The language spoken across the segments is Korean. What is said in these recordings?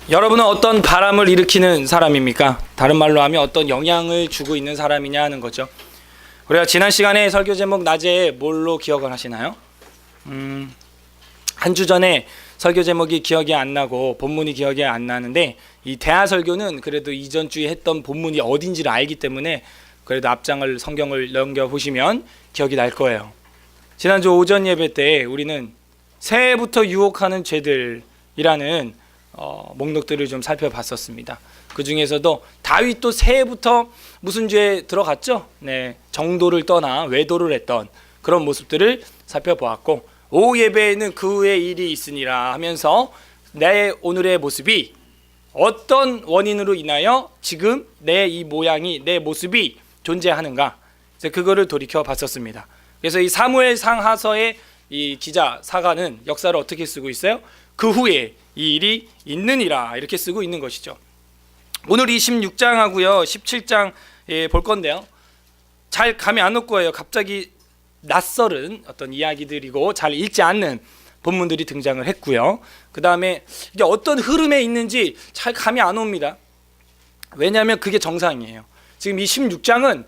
여러분은 어떤 바람을 일으키는 사람입니까? 다른 말로 하면 어떤 영향을 주고 있는 사람이냐 하는 거죠. 우리가 지난 시간에 설교 제목 낮에 뭘로 기억을 하시나요? 한 주 전에 설교 제목이 기억이 안 나고 본문이 기억이 안 나는데, 이 대하 설교는 그래도 이전 주에 했던 본문이 어딘지를 알기 때문에 그래도 앞장을 성경을 넘겨 보시면 기억이 날 거예요. 지난주 오전 예배 때 우리는 새해부터 유혹하는 죄들이라는 목록들을 좀 살펴봤었습니다. 그 중에서도 다윗도 새해부터 무슨 죄에 들어갔죠? 정도를 떠나 외도를 했던 그런 모습들을 살펴보았고, 오후 예배에는 그 후에 일이 있으니라 하면서 내 오늘의 모습이 어떤 원인으로 인하여 지금 내 이 모양이, 내 모습이 존재하는가, 그거를 돌이켜 봤었습니다. 그래서 이 사무엘상 하서의 이 기자 사가는 역사를 어떻게 쓰고 있어요? 그 후에 이 일이 있느니라 이렇게 쓰고 있는 것이죠. 오늘 26장하고요 17장 볼 건데요, 잘 감이 안 올 거예요. 갑자기 낯설은 어떤 이야기들이고 잘 읽지 않는 본문들이 등장을 했고요. 그 다음에 이게 어떤 흐름에 있는지 잘 감이 안 옵니다. 왜냐하면 그게 정상이에요. 지금 이 16장은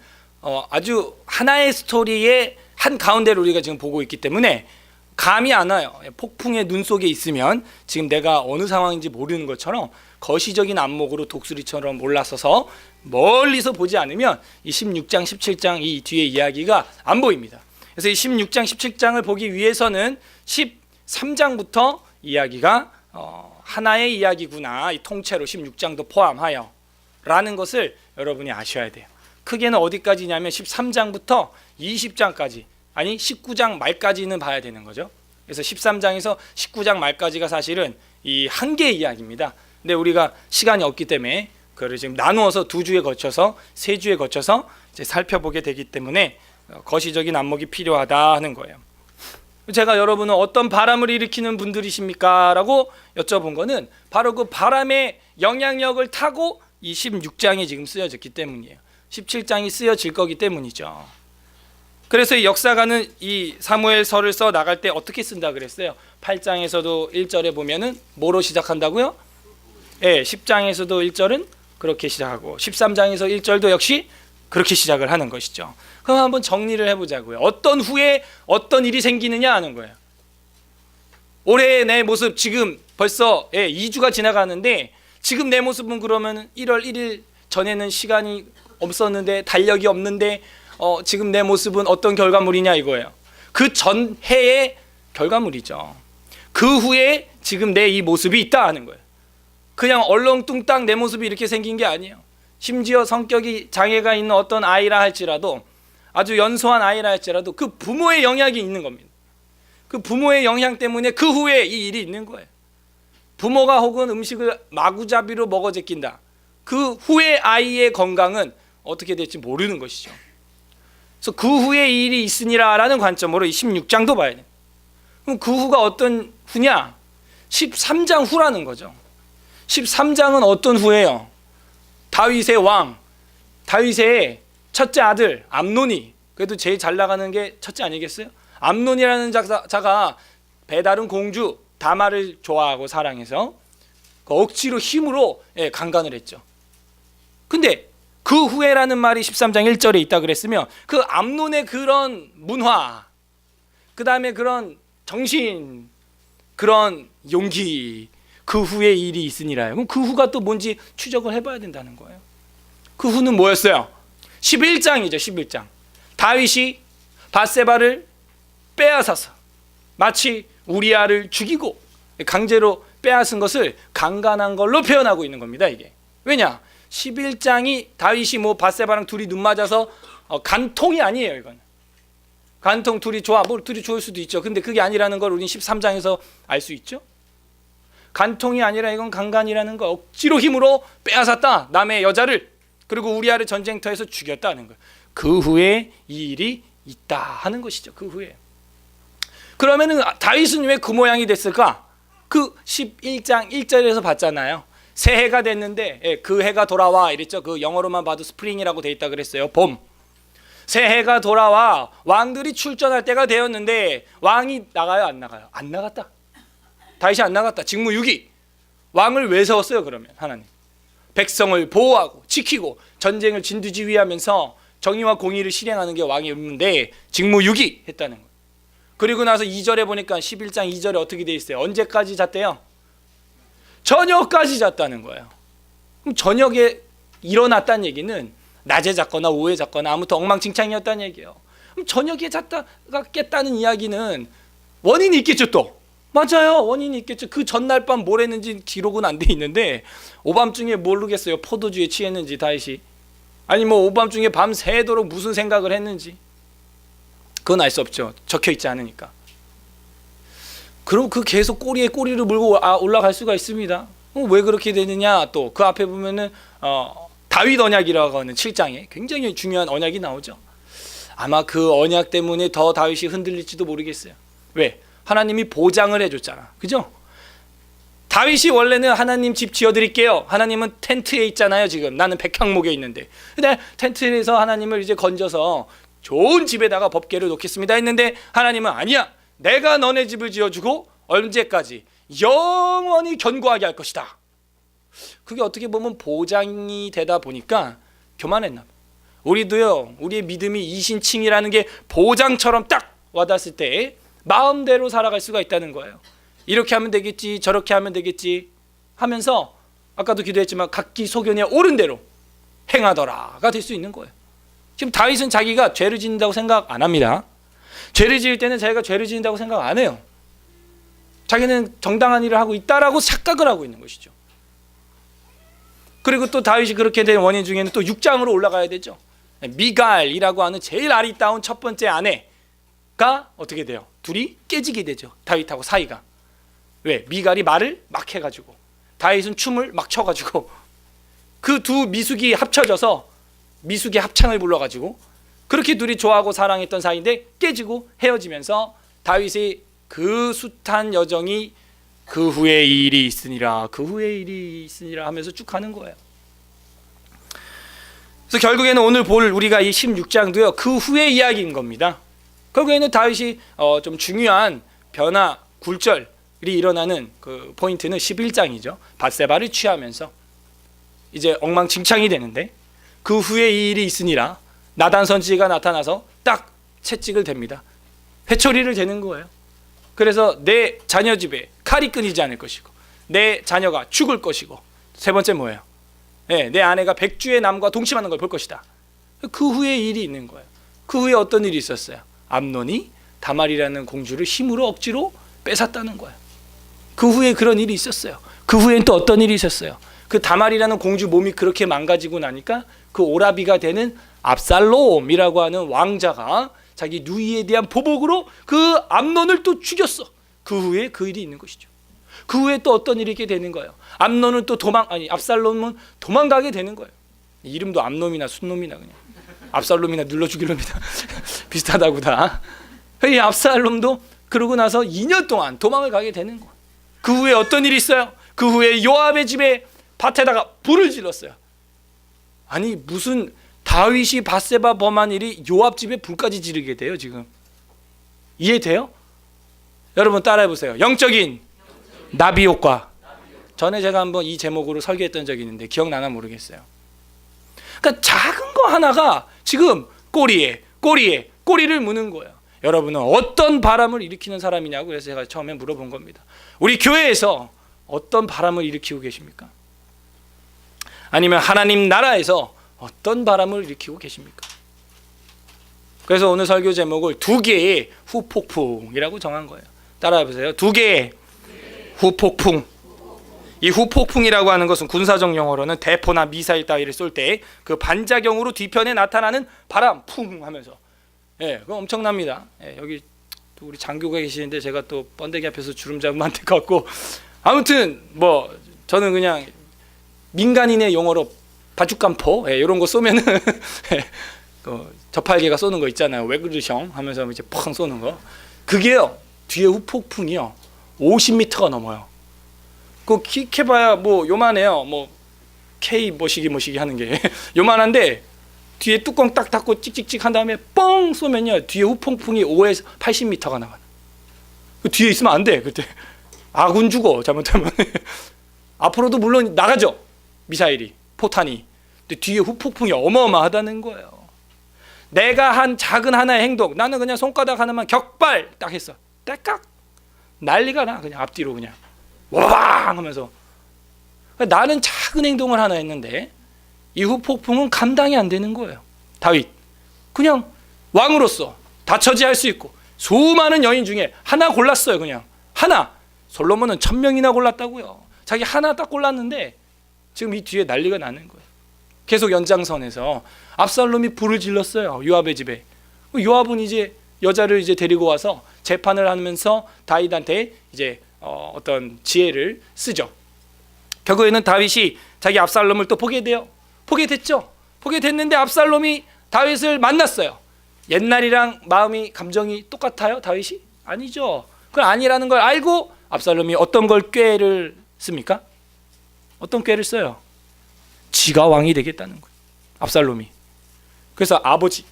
아주 하나의 스토리의 한 가운데를 우리가 지금 보고 있기 때문에 감이 안 와요. 폭풍의 눈 속에 있으면 지금 내가 어느 상황인지 모르는 것처럼 거시적인 안목으로 독수리처럼 올라서서 멀리서 보지 않으면 이 16장, 17장 이 뒤에 이야기가 안 보입니다. 그래서 이 16장, 17장을 보기 위해서는 13장부터 이야기가 하나의 이야기구나, 이 통째로 16장도 포함하여 라는 것을 여러분이 아셔야 돼요. 크게는 어디까지냐면 13장부터 20장까지, 아니 19장 말까지는 봐야 되는 거죠. 그래서 13장에서 19장 말까지가 사실은 이 한 개의 이야기입니다. 근데 우리가 시간이 없기 때문에 그걸 지금 나누어서 두 주에 거쳐서, 세 주에 거쳐서 이제 살펴보게 되기 때문에 거시적인 안목이 필요하다 하는 거예요. 제가 여러분은 어떤 바람을 일으키는 분들이십니까? 라고 여쭤본 거는 바로 그 바람의 영향력을 타고 이 16장이 지금 쓰여졌기 때문이에요. 17장이 쓰여질 거기 때문이죠. 그래서 이 역사가는 이 사무엘서를 써 나갈 때 어떻게 쓴다 그랬어요? 8장에서도 1절에 보면은 뭐로 시작한다고요? 10장에서도 1절은 그렇게 시작하고 13장에서 1절도 역시 그렇게 시작을 하는 것이죠. 그럼 한번 정리를 해보자고요. 어떤 후에 어떤 일이 생기느냐 하는 거예요. 올해의 내 모습, 지금 벌써 2주가 지나가는데 지금 내 모습은 그러면 1월 1일 전에는 시간이 없었는데, 달력이 없는데 지금 내 모습은 어떤 결과물이냐 이거예요. 그 전해의 결과물이죠. 그 후에 지금 내 이 모습이 있다 하는 거예요. 그냥 얼렁뚱땅 내 모습이 이렇게 생긴 게 아니에요. 심지어 성격이 장애가 있는 어떤 아이라 할지라도, 아주 연소한 아이라 할지라도 그 부모의 영향이 있는 겁니다. 그 부모의 영향 때문에 그 후에 이 일이 있는 거예요. 부모가 혹은 음식을 마구잡이로 먹어 제낀다. 그 후에 아이의 건강은 어떻게 될지 모르는 것이죠. 그래서 그 후에 이 일이 있으니라 라는 관점으로 이 16장도 봐야 돼요. 그럼 그 후가 어떤 후냐? 13장 후라는 거죠. 13장은 어떤 후예요? 다윗의 왕, 다윗의 첫째 아들 암논이, 그래도 제일 잘 나가는 게 첫째 아니겠어요? 암논이라는 자가 배다른 공주 다말을 좋아하고 사랑해서 억지로 힘으로 강간을 했죠. 근데 그 후에라는 말이 13장 1절에 있다 그랬으면 그 암논의 그런 문화, 그 다음에 그런 정신, 그런 용기, 그 후에 일이 있으니라요. 그럼 그 후가 또 뭔지 추적을 해봐야 된다는 거예요. 그 후는 뭐였어요? 11장이죠. 11장. 다윗이 밧세바를 빼앗아서 마치 우리아를 죽이고 강제로 빼앗은 것을 강간한 걸로 표현하고 있는 겁니다. 이게 왜냐? 11장이 다윗이 뭐 밧세바랑 둘이 눈 맞아서 간통이 아니에요. 이건 간통, 둘이 좋아, 뭐 둘이 좋을 수도 있죠. 근데 그게 아니라는 걸 우리는 13장에서 알 수 있죠. 간통이 아니라 이건 강간이라는 거, 억지로 힘으로 빼앗았다, 남의 여자를. 그리고 우리아를 전쟁터에서 죽였다는 거예요. 그 후에 이 일이 있다 하는 것이죠. 그 후에. 그러면은 다윗은 왜 그 모양이 됐을까? 그 11장 1절에서 봤잖아요. 새해가 됐는데 그 해가 돌아와 이랬죠. 그 영어로만 봐도 스프링이라고 돼 있다 그랬어요. 봄. 새해가 돌아와 왕들이 출전할 때가 되었는데 왕이 나가요, 안 나가요? 안 나갔다. 다윗이 안 나갔다. 직무유기. 왕을 왜 세웠어요? 그러면 하나님 백성을 보호하고 지키고 전쟁을 진두지휘하면서 정의와 공의를 실행하는 게 왕의 임무인데 직무유기 했다는 거예요. 그리고 나서 2절에 보니까 11장 2절에 어떻게 돼 있어요? 언제까지 잤대요? 저녁까지 잤다는 거예요. 그럼 저녁에 일어났다는 얘기는 낮에 잤거나 오후에 잤거나 아무튼 엉망진창이었다는 얘기예요. 그럼 저녁에 잤다가 깼다는 이야기는 원인이 있겠죠. 또 맞아요, 원인이 있겠죠. 그 전날 밤 뭘 했는지 기록은 안 돼 있는데 오밤중에 모르겠어요. 포도주에 취했는지 다윗이, 아니 뭐 오밤중에 밤새도록 무슨 생각을 했는지 그건 알 수 없죠. 적혀 있지 않으니까. 그럼 그 계속 꼬리에 꼬리를 물고 올라갈 수가 있습니다. 왜 그렇게 되느냐? 또 그 앞에 보면은 다윗 언약이라고 하는 7장에 굉장히 중요한 언약이 나오죠. 아마 그 언약 때문에 더 다윗이 흔들릴지도 모르겠어요. 왜? 하나님이 보장을 해줬잖아. 그죠? 다윗이 원래는 하나님 집 지어드릴게요. 하나님은 텐트에 있잖아요. 지금 나는 백향목에 있는데, 근데 텐트에서 하나님을 이제 건져서 좋은 집에다가 법궤를 놓겠습니다 했는데 하나님은 아니야, 내가 너네 집을 지어주고 언제까지? 영원히 견고하게 할 것이다. 그게 어떻게 보면 보장이 되다 보니까 교만했나 봐요. 우리도요, 우리의 믿음이 이신칭이라는 게 보장처럼 딱 와닿았을 때 마음대로 살아갈 수가 있다는 거예요. 이렇게 하면 되겠지, 저렇게 하면 되겠지 하면서 아까도 기도했지만 각기 소견에 옳은 대로 행하더라가 될 수 있는 거예요. 지금 다윗은 자기가 죄를 짓는다고 생각 안 합니다. 죄를 지을 때는 자기가 죄를 짓는다고 생각 안 해요. 자기는 정당한 일을 하고 있다라고 착각을 하고 있는 것이죠. 그리고 또 다윗이 그렇게 된 원인 중에는 또 6장으로 올라가야 되죠. 미갈이라고 하는 제일 아리따운 첫 번째 아내가 어떻게 돼요? 둘이 깨지게 되죠. 다윗하고 사이가. 왜? 미갈이 말을 막 해가지고 다윗은 춤을 막 춰가지고 그 두 미숙이 합쳐져서 미숙의 합창을 불러가지고 그렇게 둘이 좋아하고 사랑했던 사이인데 깨지고 헤어지면서 다윗의 그 숱한 여정이 그 후에 이 일이 있으니라, 그 후에 일이 있으니라 하면서 쭉 가는 거예요. 그래서 결국에는 오늘 볼 우리가 이 16장도요 그 후의 이야기인 겁니다. 결국에는 다윗이 좀 중요한 변화, 굴절이 일어나는 그 포인트는 11장이죠. 밧세바를 취하면서 이제 엉망진창이 되는데 그 후에 이 일이 있으니라 나단 선지자가 나타나서 딱 채찍을 댑니다. 회초리를 대는 거예요. 그래서 내 자녀 집에 칼이 끊이지 않을 것이고 내 자녀가 죽을 것이고 세 번째 뭐예요? 내 아내가 백주의 남과 동침하는 걸 볼 것이다. 그 후에 일이 있는 거예요. 그 후에 어떤 일이 있었어요? 암논이 다말이라는 공주를 힘으로 억지로 뺏었다는 거예요. 그 후에 그런 일이 있었어요. 그 후엔 또 어떤 일이 있었어요? 그 다말이라는 공주 몸이 그렇게 망가지고 나니까 그 오라비가 되는 압살롬이라고 하는 왕자가 자기 누이에 대한 보복으로 그 암논을 또 죽였어. 그 후에 그 일이 있는 것이죠. 그 후에 또 어떤 일이 있게 되는 거예요? 암논은 또 압살롬은 도망가게 되는 거예요. 이름도 암놈이나 순놈이나 그냥 압살롬이나 눌러 죽일놈이다. 비슷하다고 다. 이 압살롬도 그러고 나서 2년 동안 도망을 가게 되는 거예요. 그 후에 어떤 일이 있어요? 그 후에 요압의 집에 밭에다가 불을 질렀어요. 아니 무슨 다윗이 밧세바 범한 일이 요압 집에 불까지 지르게 돼요 지금. 이해돼요? 여러분 따라해보세요. 영적인 나비 효과. 전에 제가 한번 이 제목으로 설교했던 적이 있는데 기억나나 모르겠어요. 그러니까 작은 거 하나가 지금 꼬리를 무는 거예요. 여러분은 어떤 바람을 일으키는 사람이냐고 그래서 제가 처음에 물어본 겁니다. 우리 교회에서 어떤 바람을 일으키고 계십니까? 아니면 하나님 나라에서 어떤 바람을 일으키고 계십니까? 그래서 오늘 설교 제목을 2개의 후폭풍이라고 정한 거예요. 따라해보세요. 2개의 후폭풍. 이 후폭풍이라고 하는 것은 군사적 용어로는 대포나 미사일 따위를 쏠 때 그 반작용으로 뒤편에 나타나는 바람 풍 하면서 그거 엄청납니다. 여기 또 우리 장교가 계시는데 제가 또 번데기 앞에서 주름 잡으면 안 될 것 같고 아무튼 뭐 저는 그냥 민간인의 용어로 바주간포 이런 거 쏘면은 저팔계가 쏘는 거 있잖아요. 왜 그러셔? 하면서 이제 펑 쏘는 거. 그게요 뒤에 후폭풍이요 50m가 넘어요. 그 킥해봐야 뭐 요만해요. 뭐 K 뭐시기 하는 게 요만한데 뒤에 뚜껑 딱 닫고 찍찍찍 한 다음에 뻥 쏘면요 뒤에 후폭풍이 5에서 80m가 나가요. 그 뒤에 있으면 안 돼. 그때 아군 죽어 잘못하면. 앞으로도 물론 나가죠. 미사일이, 포탄이. 근데 뒤에 후폭풍이 어마어마하다는 거예요. 내가 한 작은 하나의 행동, 나는 그냥 손가락 하나만 격발 딱 했어. 딸깍 난리가 나. 그냥 앞뒤로 그냥 와방 하면서. 나는 작은 행동을 하나 했는데 이 후폭풍은 감당이 안 되는 거예요. 다윗 그냥 왕으로서 다 처지할 수 있고 수많은 여인 중에 하나 골랐어요. 그냥 하나. 솔로몬은 1000명이나 골랐다고요. 자기 하나 딱 골랐는데 지금 이 뒤에 난리가 나는 거예요. 계속 연장선에서 압살롬이 불을 질렀어요. 요압의 집에. 요압은 이제 여자를 이제 데리고 와서 재판을 하면서 다윗한테 이제 어떤 지혜를 쓰죠. 결국에는 다윗이 자기 압살롬을 또 보게 돼요. 보게 됐죠. 보게 됐는데 압살롬이 다윗을 만났어요. 옛날이랑 마음이 감정이 똑같아요? 다윗이? 아니죠. 그건 아니라는 걸 알고 압살롬이 어떤 걸 꾀를 씁니까? 어떤 꾀를 써요? 지가 왕이 되겠다는 거예요. 압살롬이. 그래서 아버지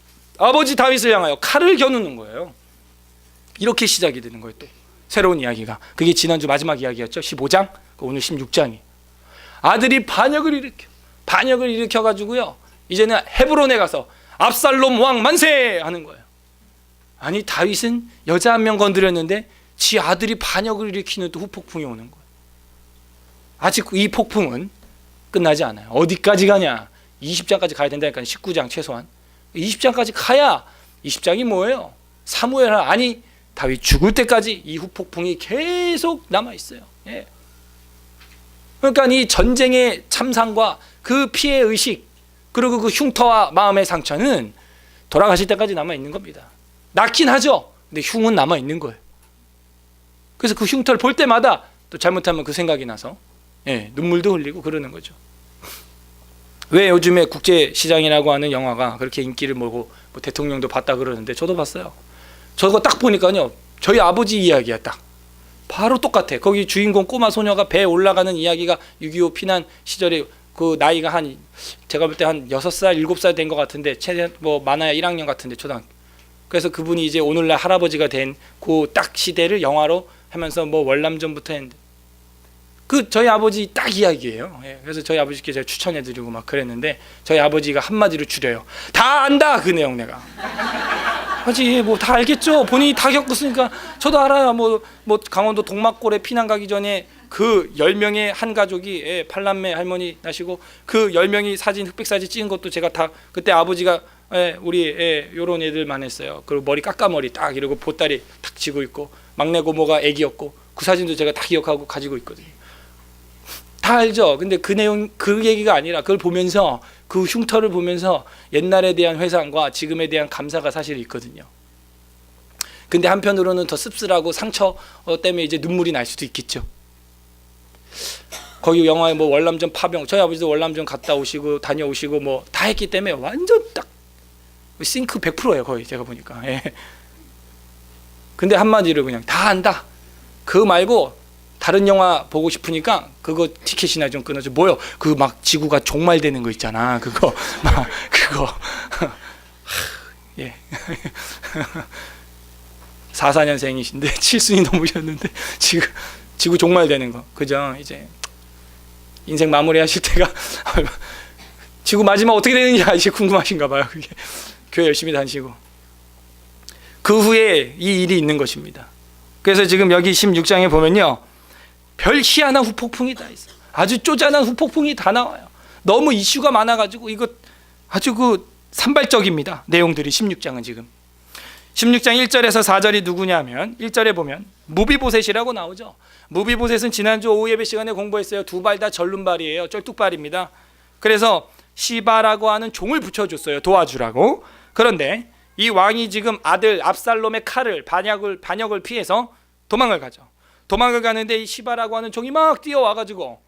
다윗을 향하여 칼을 겨누는 거예요. 이렇게 시작이 되는 거예요. 또 새로운 이야기가. 그게 지난주 마지막 이야기였죠. 15장. 오늘 16장이. 아들이 반역을 일으켜 가지고요. 이제는 헤브론에 가서 압살롬 왕 만세 하는 거예요. 아니 다윗은 여자 한 명 건드렸는데 지 아들이 반역을 일으키는 또 후폭풍이 오는 거예요. 아직 이 폭풍은 끝나지 않아요. 어디까지 가냐? 20장까지 가야 된다니까. 19장 최소한 20장까지 가야 20장이 뭐예요? 사무엘 아니 다윗 죽을 때까지 이 후폭풍이 계속 남아 있어요. 예. 그러니까 이 전쟁의 참상과 그 피해 의식 그리고 그 흉터와 마음의 상처는 돌아가실 때까지 남아 있는 겁니다. 낫긴 하죠. 근데 흉은 남아 있는 거예요. 그래서 그 흉터를 볼 때마다 또 잘못하면 그 생각이 나서 눈물도 흘리고 그러는 거죠. 왜 요즘에 국제시장이라고 하는 영화가 그렇게 인기를 몰고 뭐 대통령도 봤다 그러는데 저도 봤어요. 저거 딱 보니까요 저희 아버지 이야기야. 딱 바로 똑같아. 거기 주인공 꼬마 소녀가 배에 올라가는 이야기가 6.25 피난 시절에 그 나이가 한 제가 볼 때 한 6살 7살 된 것 같은데 최대 뭐 많아야 1학년 같은데 초등학교. 그래서 그분이 이제 오늘날 할아버지가 된 그 딱 시대를 영화로 하면서 뭐 월남전부터 했는데 그 저희 아버지 딱 이야기예요. 그래서 저희 아버지께 제가 추천해드리고 막 그랬는데 저희 아버지가 한마디로 줄여요. 다 안다 그 내용 내가. 하지 뭐 다 알겠죠. 본인이 다 겪었으니까 저도 알아요. 뭐 강원도 동막골에 피난 가기 전에 그 10명의 한 가족이 팔남매 할머니 나시고 그 10명이 사진 흑백 사진 찍은 것도 제가 다 그때 아버지가 우리 요런 애들만 했어요. 그리고 머리 깎아머리 딱 이러고 보따리 탁 쥐고 있고 막내 고모가 애기였고 그 사진도 제가 다 기억하고 가지고 있거든요. 다 알죠. 근데 그 내용 그 얘기가 아니라 그걸 보면서 그 흉터를 보면서 옛날에 대한 회상과 지금에 대한 감사가 사실 있거든요. 근데 한편으로는 더 씁쓸하고 상처 때문에 이제 눈물이 날 수도 있겠죠. 거기 영화에 뭐 월남전 파병 저희 아버지도 월남전 갔다 오시고 다녀오시고 뭐 다 했기 때문에 완전 딱 싱크 100%예요 거의 제가 보니까. 근데 한마디로 그냥 다 안다. 그거 말고 다른 영화 보고 싶으니까 그거 티켓이나 좀 끊어줘. 뭐요? 그 막 지구가 종말되는 거 있잖아. 그거 막 그거 44년생이신데 7순이 넘으셨는데 지구 종말되는 거. 그죠? 이제 인생 마무리하실 때가 지구 마지막 어떻게 되느냐 이제 궁금하신가 봐요. 그게 교회 열심히 다니시고 그 후에 이 일이 있는 것입니다. 그래서 지금 여기 16장에 보면요. 별 희한한 후폭풍이 다 있어요. 아주 쪼잔한 후폭풍이 다 나와요. 너무 이슈가 많아가지고 이거 아주 그 산발적입니다. 내용들이 16장은 지금 16장 1절에서 4절이 누구냐면 1절에 보면 무비보셋이라고 나오죠. 무비보셋은 지난주 오후 예배 시간에 공부했어요. 두 발 다 절름발이에요. 쩔뚝발입니다. 그래서 시바라고 하는 종을 붙여줬어요. 도와주라고. 그런데 이 왕이 지금 아들 압살롬의 칼을 반역을 피해서 도망을 가죠. 도망을 가는데 이 시바라고 하는 종이 막 뛰어와가지고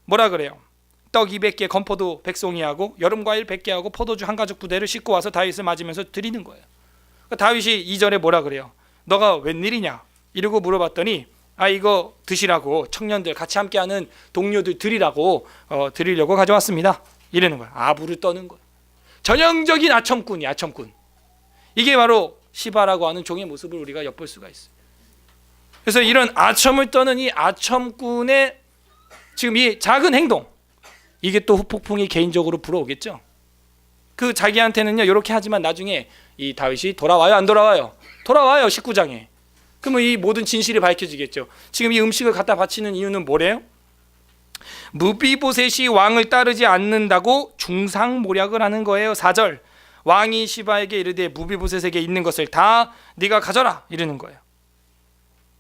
뭐라 그래요? 떡 200개, 건포도 100송이하고 여름과일 100개 하고 포도주 한 가죽 부대를 싣고 와서 다윗을 맞으면서 드리는 거예요. 다윗이 2절에 뭐라 그래요? 너가 웬일이냐? 이러고 물어봤더니 이거 드시라고 청년들 같이 함께하는 동료들 드리라고 드리려고 가져왔습니다. 이러는 거야. 아부를 떠는 거야. 전형적인 아첨꾼이 아첨꾼. 이게 바로 시바라고 하는 종의 모습을 우리가 엿볼 수가 있어요. 그래서 이런 아첨을 떠는 이 아첨꾼의 지금 이 작은 행동, 이게 또 후폭풍이 개인적으로 불어오겠죠. 그 자기한테는요 이렇게 하지만 나중에 이 다윗이 돌아와요 안 돌아와요? 돌아와요. 19장에. 그러면 이 모든 진실이 밝혀지겠죠. 지금 이 음식을 갖다 바치는 이유는 뭐래요? 무비보셋이 왕을 따르지 않는다고 중상모략을 하는 거예요. 4절, 왕이 시바에게 이르되 무비보셋에게 있는 것을 다 네가 가져라 이러는 거예요.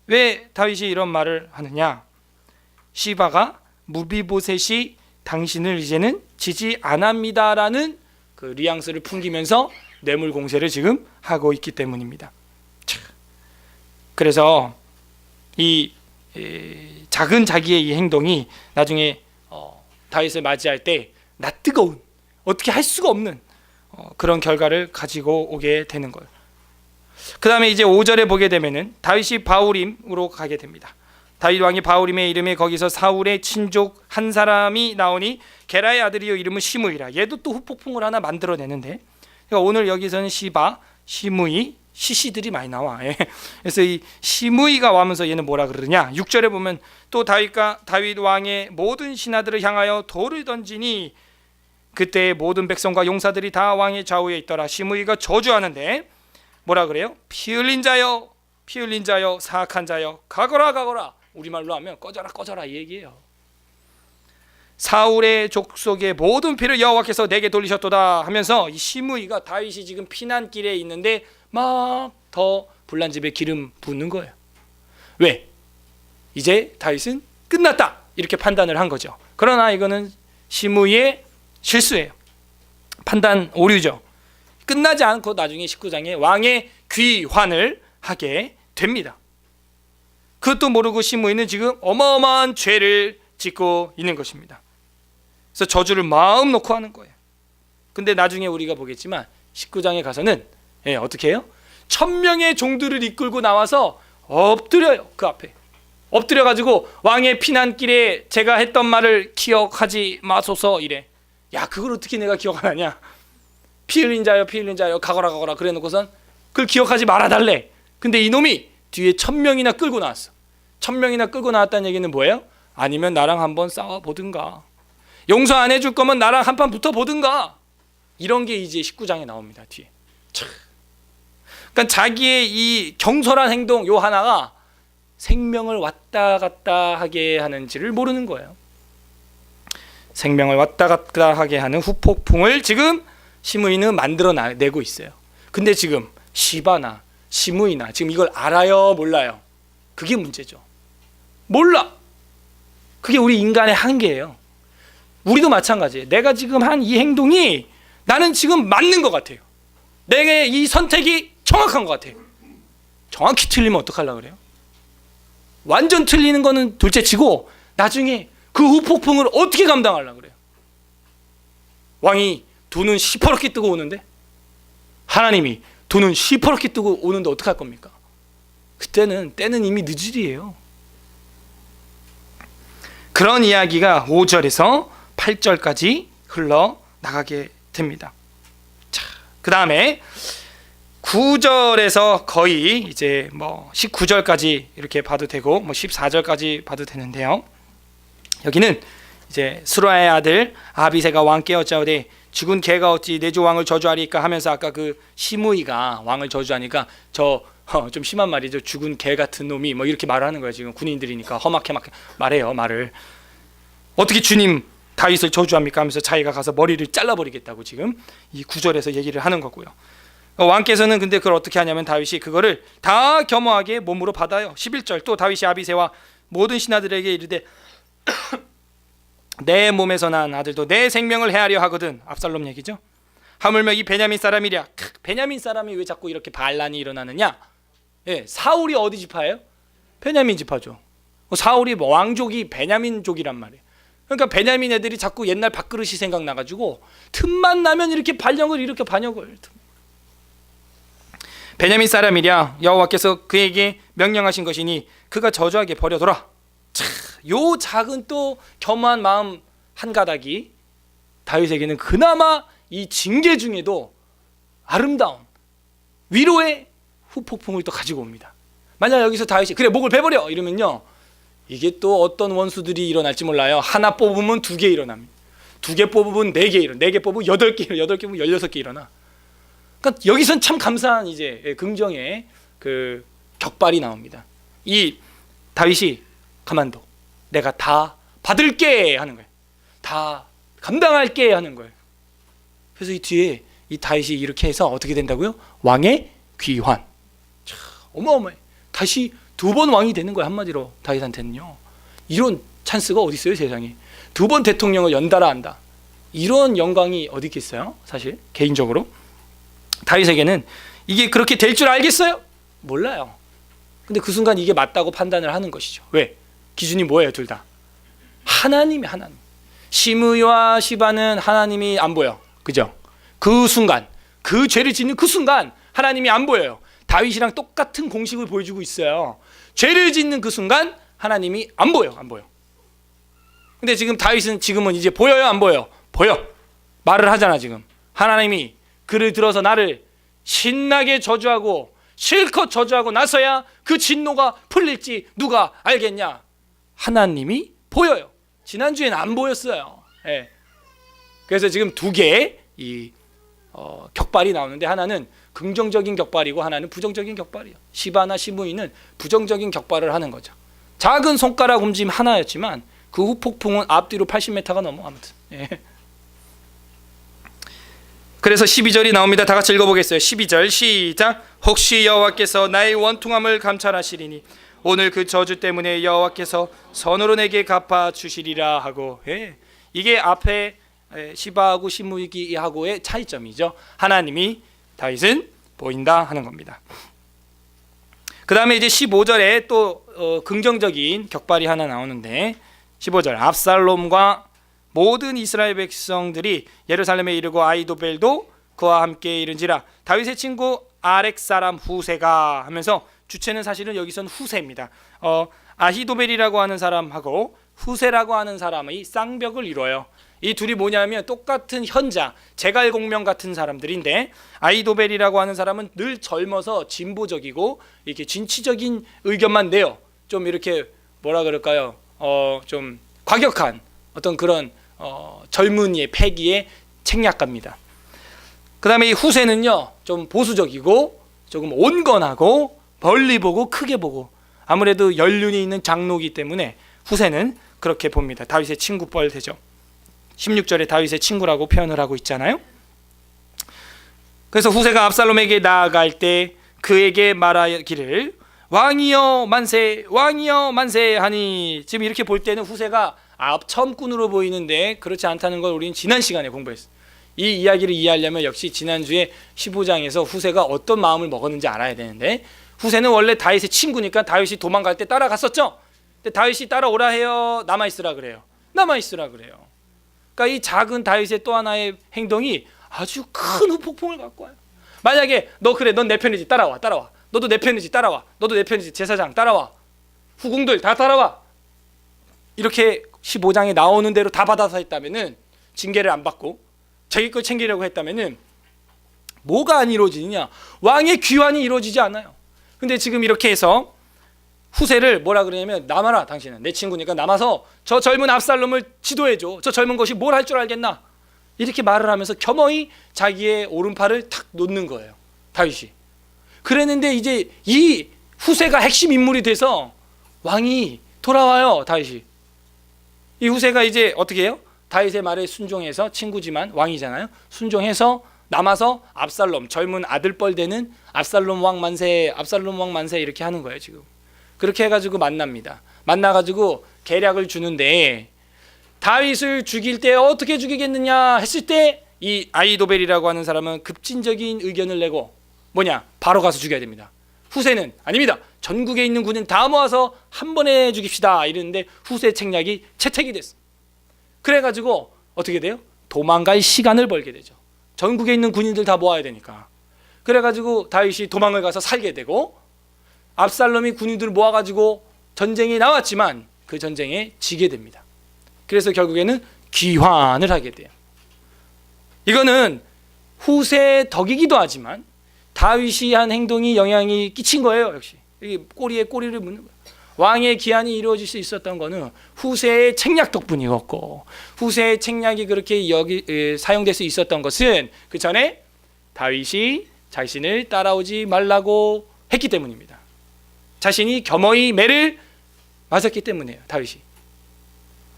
왜 다윗이 이런 말을 하느냐? 시바가 무비보셋이 당신을 이제는 지지 안합니다라는 그 뉘앙스를 풍기면서 뇌물 공세를 지금 하고 있기 때문입니다. 그래서 이 작은 자기의 이 행동이 나중에 다윗을 맞이할 때 낯뜨거운, 어떻게 할 수가 없는 그런 결과를 가지고 오게 되는 거예요. 그 다음에 이제 5절에 보게 되면은 다윗이 바후림으로 가게 됩니다. 다윗 왕이 바후림에 이름에 거기서 사울의 친족 한 사람이 나오니 게라의 아들이요 이름은 시므이라. 얘도 또 후폭풍을 하나 만들어내는데, 그러니까 오늘 여기서는 시바, 시므이, 시시들이 많이 나와. 그래서 이 시므이가 와면서 얘는 뭐라 그러느냐? 6절에 보면 또 다윗 왕의 모든 신하들을 향하여 돌을 던지니 그때 모든 백성과 용사들이 다 왕의 좌우에 있더라. 시므이가 저주하는데 뭐라 그래요? 피 흘린 자여, 피 흘린 자여, 사악한 자여, 가거라 가거라. 우리말로 하면 꺼져라 꺼져라 이 얘기예요. 사울의 족속의 모든 피를 여호와께서 내게 돌리셨도다 하면서 이 시므이가 다윗이 지금 피난길에 있는데 막 더 불난집에 기름 붓는 거예요. 왜? 이제 다윗은 끝났다 이렇게 판단을 한 거죠. 그러나 이거는 시므이의 실수예요. 판단 오류죠. 끝나지 않고 나중에 19장에 왕의 귀환을 하게 됩니다. 그것도 모르고 시므이는 지금 어마어마한 죄를 짓고 있는 것입니다. 그래서 저주를 마음 놓고 하는 거예요. 근데 나중에 우리가 보겠지만 19장에 가서는 어떻게 해요? 1000명의 종들을 이끌고 나와서 엎드려요. 그 앞에 엎드려 가지고 왕의 피난길에 제가 했던 말을 기억하지 마소서 이래. 야, 그걸 어떻게 내가 기억 안 하냐? 피 흘린 자여, 피 흘린 자여, 가거라 가거라 그래 놓고선 그걸 기억하지 말아달래. 근데 이놈이 뒤에 1000명이나 끌고 나왔어. 1000명이나 끌고 나왔다는 얘기는 뭐예요? 아니면 나랑 한번 싸워보든가, 용서 안 해줄 거면 나랑 한판 붙어보든가, 이런 게 이제 19장에 나옵니다. 뒤에. 그러니까 자기의 이 경솔한 행동 요 하나가 생명을 왔다 갔다 하게 하는지를 모르는 거예요. 생명을 왔다 갔다 하게 하는 후폭풍을 지금 시므이는 만들어내고 있어요. 근데 지금 시바나 시므이나 지금 이걸 알아요 몰라요? 그게 문제죠. 몰라. 그게 우리 인간의 한계예요. 우리도 마찬가지예요. 내가 지금 한 이 행동이 나는 지금 맞는 것 같아요. 내게 이 선택이 정확한 것 같아요. 정확히 틀리면 어떡하려고 그래요? 완전 틀리는 거는 둘째치고 나중에 그 후폭풍을 어떻게 감당하려고 그래요? 왕이 두 눈 시퍼렇게 뜨고 오는데, 하나님이 두 눈 시퍼렇게 뜨고 오는데 어떡할 겁니까? 그때는 때는 이미 늦으리예요. 그런 이야기가 5절에서 8절까지 흘러나가게 됩니다. 자, 그 다음에 9절에서 거의 이제 19절까지 이렇게 봐도 되고 14절까지 봐도 되는데요. 여기는 이제 수라의 아들 아비새가 왕께 어찌하오되 죽은 개가 어찌 내 주 왕을 저주하리까 하면서, 아까 그 시므이가 왕을 저주하니까 좀 심한 말이죠. 죽은 개 같은 놈이 이렇게 말하는 거예요. 지금 군인들이니까 험하게 막 말해요. 말을 어떻게 주님 다윗을 저주합니까 하면서 자기가 가서 머리를 잘라버리겠다고 지금 이 9절에서 얘기를 하는 거고요. 왕께서는 근데 그걸 어떻게 하냐면 다윗이 그거를 다 겸허하게 몸으로 받아요. 11절, 또 다윗이 아비새와 모든 신하들에게 이르되 내 몸에서 난 아들도 내 생명을 해하려 하거든. 압살롬 얘기죠. 하물며 이 베냐민 사람이랴. 베냐민 사람이 왜 자꾸 이렇게 반란이 일어나느냐? 사울이 어디 지파예요? 베냐민 지파죠. 사울이 왕족이 베냐민족이란 말이에요. 그러니까 베냐민 애들이 자꾸 옛날 밥그릇이 생각나가지고 틈만 나면 이렇게 반역을. 베냐민 사람이랴. 여호와께서 그에게 명령하신 것이니 그가 저주하게 버려둬라. 요 작은 또 겸허한 마음 한 가닥이 다윗에게는 그나마 이 징계 중에도 아름다운 위로의 후폭풍을 또 가지고 옵니다. 만약 여기서 다윗이 그래 목을 베버려 이러면요, 이게 또 어떤 원수들이 일어날지 몰라요. 하나 뽑으면 2개 일어납니다. 2개 뽑으면 4개 일어나. 4개 뽑으면 8개, 8개 뽑으면 16개 일어나. 그러니까 여기선 참 감사한 이제 긍정의 그 격발이 나옵니다. 이 다윗이 가만둬. 내가 다 받을게 하는 거예요. 다 감당할게 하는 거예요. 그래서 이 뒤에 이 다윗이 이렇게 해서 어떻게 된다고요? 왕의 귀환. 참 어마어마해. 다시 2번 왕이 되는 거예요. 한마디로 다윗한테는요. 이런 찬스가 어디 있어요, 세상에. 2번 대통령을 연달아 한다. 이런 영광이 어디 있겠어요? 사실 개인적으로 다윗에게는 이게 그렇게 될 줄 알겠어요? 몰라요. 근데 그 순간 이게 맞다고 판단을 하는 것이죠. 왜? 기준이 뭐예요, 둘 다? 하나님이 하나님. 시므이와 시바는 하나님이 안 보여. 그죠? 그 순간, 그 죄를 짓는 그 순간 하나님이 안 보여요. 다윗이랑 똑같은 공식을 보여주고 있어요. 죄를 짓는 그 순간 하나님이 안 보여. 안 보여. 근데 지금 다윗은 지금은 이제 보여요, 안 보여요? 보여. 말을 하잖아, 지금. 하나님이 그를 들어서 나를 신나게 저주하고 실컷 저주하고 나서야 그 진노가 풀릴지 누가 알겠냐? 하나님이 보여요. 지난주에는 안 보였어요. 예. 그래서 지금 2개의 격발이 나오는데 하나는 긍정적인 격발이고 하나는 부정적인 격발이에요. 시바나 시므이는 부정적인 격발을 하는 거죠. 작은 손가락 움직임 하나였지만 그 후 폭풍은 앞뒤로 80m가 넘어. 아무튼 예. 그래서 12절이 나옵니다. 다 같이 읽어보겠어요. 12절 시작. 혹시 여호와께서 나의 원통함을 감찰하시리니 오늘 그 저주 때문에 여호와께서 선으로 내게 갚아주시리라 하고. 예. 이게 앞에 시바하고 시므이하고의 차이점이죠. 하나님이 다윗은 보인다 하는 겁니다. 그 다음에 이제 15절에 또 긍정적인 격발이 하나 나오는데 15절 압살롬과 모든 이스라엘 백성들이 예루살렘에 이르고 아히도벨도 그와 함께 이른지라 다윗의 친구 아렉 사람 후세가 하면서 주체는 사실은 여기선 후세입니다. 아히도벨이라고 하는 사람하고 후세라고 하는 사람의 쌍벽을 이뤄요. 이 둘이 뭐냐면 똑같은 현자, 제갈공명 같은 사람들인데 아히도벨이라고 하는 사람은 늘 젊어서 진보적이고 이렇게 진취적인 의견만 내요. 좀 이렇게 뭐라 그럴까요? 좀 과격한 어떤 그런 젊은이의 패기의 책략가입니다. 그 다음에 이 후세는요 좀 보수적이고 조금 온건하고 멀리 보고 크게 보고 아무래도 연륜이 있는 장로이기 때문에 후세는 그렇게 봅니다. 다윗의 친구뻘 되죠. 16절에 다윗의 친구라고 표현을 하고 있잖아요. 그래서 후세가 압살롬에게 나아갈 때 그에게 말하기를 왕이여 만세 왕이여 만세 하니, 지금 이렇게 볼 때는 후세가 앞첨꾼으로 보이는데 그렇지 않다는 걸 우리는 지난 시간에 공부했어요. 이 이야기를 이해하려면 역시 지난주에 15장에서 후세가 어떤 마음을 먹었는지 알아야 되는데, 후세는 원래 다윗의 친구니까 다윗이 도망갈 때 따라갔었죠. 근데 다윗이 따라오라 해요, 남아있으라 그래요? 남아있으라 그래요. 그러니까 이 작은 다윗의 또 하나의 행동이 아주 큰 후폭풍을 갖고 와요. 만약에 너 그래, 넌 내 편이지, 따라와 따라와. 너도 내 편이지, 따라와. 너도 내 편이지, 제사장 따라와. 후궁들 다 따라와. 이렇게 15장에 나오는 대로 다 받아서 했다면은, 징계를 안 받고 자기 걸 챙기려고 했다면은 뭐가 안 이루어지느냐? 왕의 귀환이 이루어지지 않아요. 근데 지금 이렇게 해서 후세를 뭐라 그러냐면, 남아라, 당신은 내 친구니까 남아서 저 젊은 압살롬을 지도해줘. 저 젊은 것이 뭘 할 줄 알겠나? 이렇게 말을 하면서 겸허히 자기의 오른팔을 탁 놓는 거예요, 다윗이. 그랬는데 이제 이 후세가 핵심 인물이 돼서 왕이 돌아와요, 다윗이. 이 후세가 이제 어떻게 해요? 다윗의 말에 순종해서, 친구지만 왕이잖아요, 순종해서 남아서 압살롬, 젊은 아들뻘 되는 압살롬 왕 만세, 압살롬 왕 만세 이렇게 하는 거예요 지금. 그렇게 해가지고 만납니다. 만나가지고 계략을 주는데, 다윗을 죽일 때 어떻게 죽이겠느냐 했을 때 이 아히도벨이라고 하는 사람은 급진적인 의견을 내고, 뭐냐, 바로 가서 죽여야 됩니다. 후세는 아닙니다, 전국에 있는 군인 다 모아서 한 번에 죽입시다 이랬는데 후세 책략이 채택이 됐어. 그래가지고 어떻게 돼요? 도망갈 시간을 벌게 되죠. 전국에 있는 군인들 다 모아야 되니까. 그래가지고 다윗이 도망을 가서 살게 되고, 압살롬이 군인들을 모아가지고 전쟁이 나왔지만 그 전쟁에 지게 됩니다. 그래서 결국에는 귀환을 하게 돼요. 이거는 후세의 덕이기도 하지만 다윗이 한 행동이 영향이 끼친 거예요. 역시 이게 꼬리에 꼬리를 묻는 거예요. 왕의 기한이 이루어질 수 있었던 거는 후세의 책략 덕분이었고, 후세의 책략이 그렇게 사용될 수 있었던 것은 그 전에 다윗이 자신을 따라오지 말라고 했기 때문입니다. 자신이 겸허히 매를 맞았기 때문이에요. 다윗이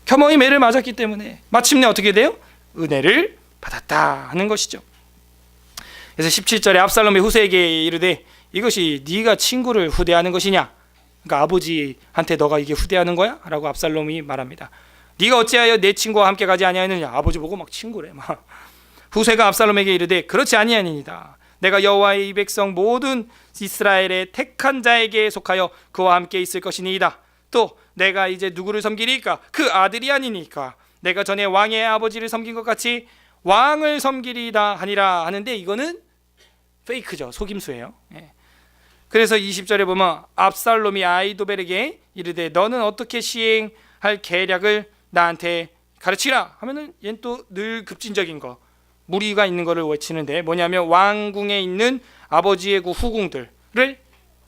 겸허히 매를 맞았기 때문에 마침내 어떻게 돼요? 은혜를 받았다 하는 것이죠. 그래서 17절에 압살롬이 후세에게 이르되 이것이 네가 친구를 후대하는 것이냐? 그러니까 아버지한테 너가 이게 후대하는 거야? 라고 압살롬이 말합니다. 네가 어찌하여 내 친구와 함께 가지 아니하느냐? 아버지 보고 막 친구래 막. 후세가 압살롬에게 이르되 그렇지 아니하니이다. 내가 여호와의 이 백성 모든 이스라엘의 택한 자에게 속하여 그와 함께 있을 것이니이다. 또 내가 이제 누구를 섬기리까? 그 아들이 아니니까. 내가 전에 왕의 아버지를 섬긴 것 같이 왕을 섬기리이다 하니라 하는데 이거는 페이크죠. 속임수예요. 그래서 20절에 보면 압살롬이 아히도벨에게 이르되 너는 어떻게 시행할 계략을 나한테 가르치라 하면은 얘는 또 늘 급진적인 거, 무리가 있는 거를 외치는데 뭐냐면 왕궁에 있는 아버지의 그 후궁들을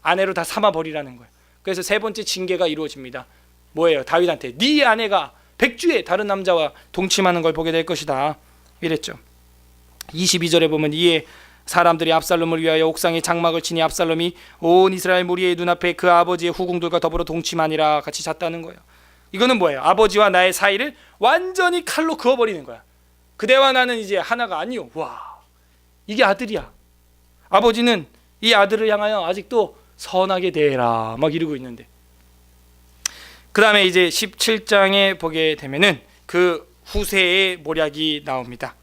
아내로 다 삼아 버리라는 거예요. 그래서 세 번째 징계가 이루어집니다. 뭐예요? 다윗한테 네 아내가 백주에 다른 남자와 동침하는 걸 보게 될 것이다 이랬죠. 22절에 보면 이에 사람들이 압살롬을 위하여 옥상에 장막을 치니 압살롬이 온 이스라엘 무리의 눈앞에 그 아버지의 후궁들과 더불어 동침하니라 같이 잤다는 거예요. 이거는 뭐예요? 아버지와 나의 사이를 완전히 칼로 그어버리는 거야. 그대와 나는 이제 하나가 아니요. 와, 이게 아들이야. 아버지는 이 아들을 향하여 아직도 선하게 대해라 막 이러고 있는데, 그 다음에 이제 17장에 보게 되면은 그 후세의 모략이 나옵니다.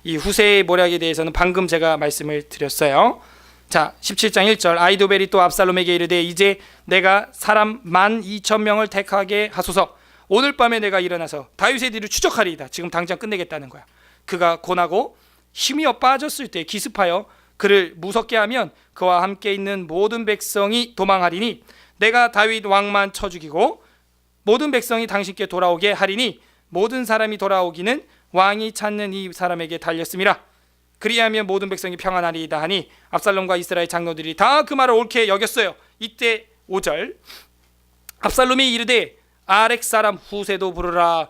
이 후세의 모략에 대해서는 방금 제가 말씀을 드렸어요. 자, 17장 1절 아히도벨이 또 압살롬에게 이르되 이제 내가 사람 12,000명을 택하게 하소서. 오늘 밤에 내가 일어나서 다윗의 뒤를 추적하리이다. 지금 당장 끝내겠다는 거야. 그가 고나고 힘이 빠졌을 때 기습하여 그를 무섭게 하면 그와 함께 있는 모든 백성이 도망하리니 내가 다윗 왕만 쳐 죽이고 모든 백성이 당신께 돌아오게 하리니 모든 사람이 돌아오기는 왕이 찾는 이 사람에게 달렸음이라. 그리하면 모든 백성이 평안하리이다 하니 압살롬과 이스라엘 장로들이 다 그 말을 옳게 여겼어요. 이때 5절 압살롬이 이르되 아렉 사람 후세도 부르라.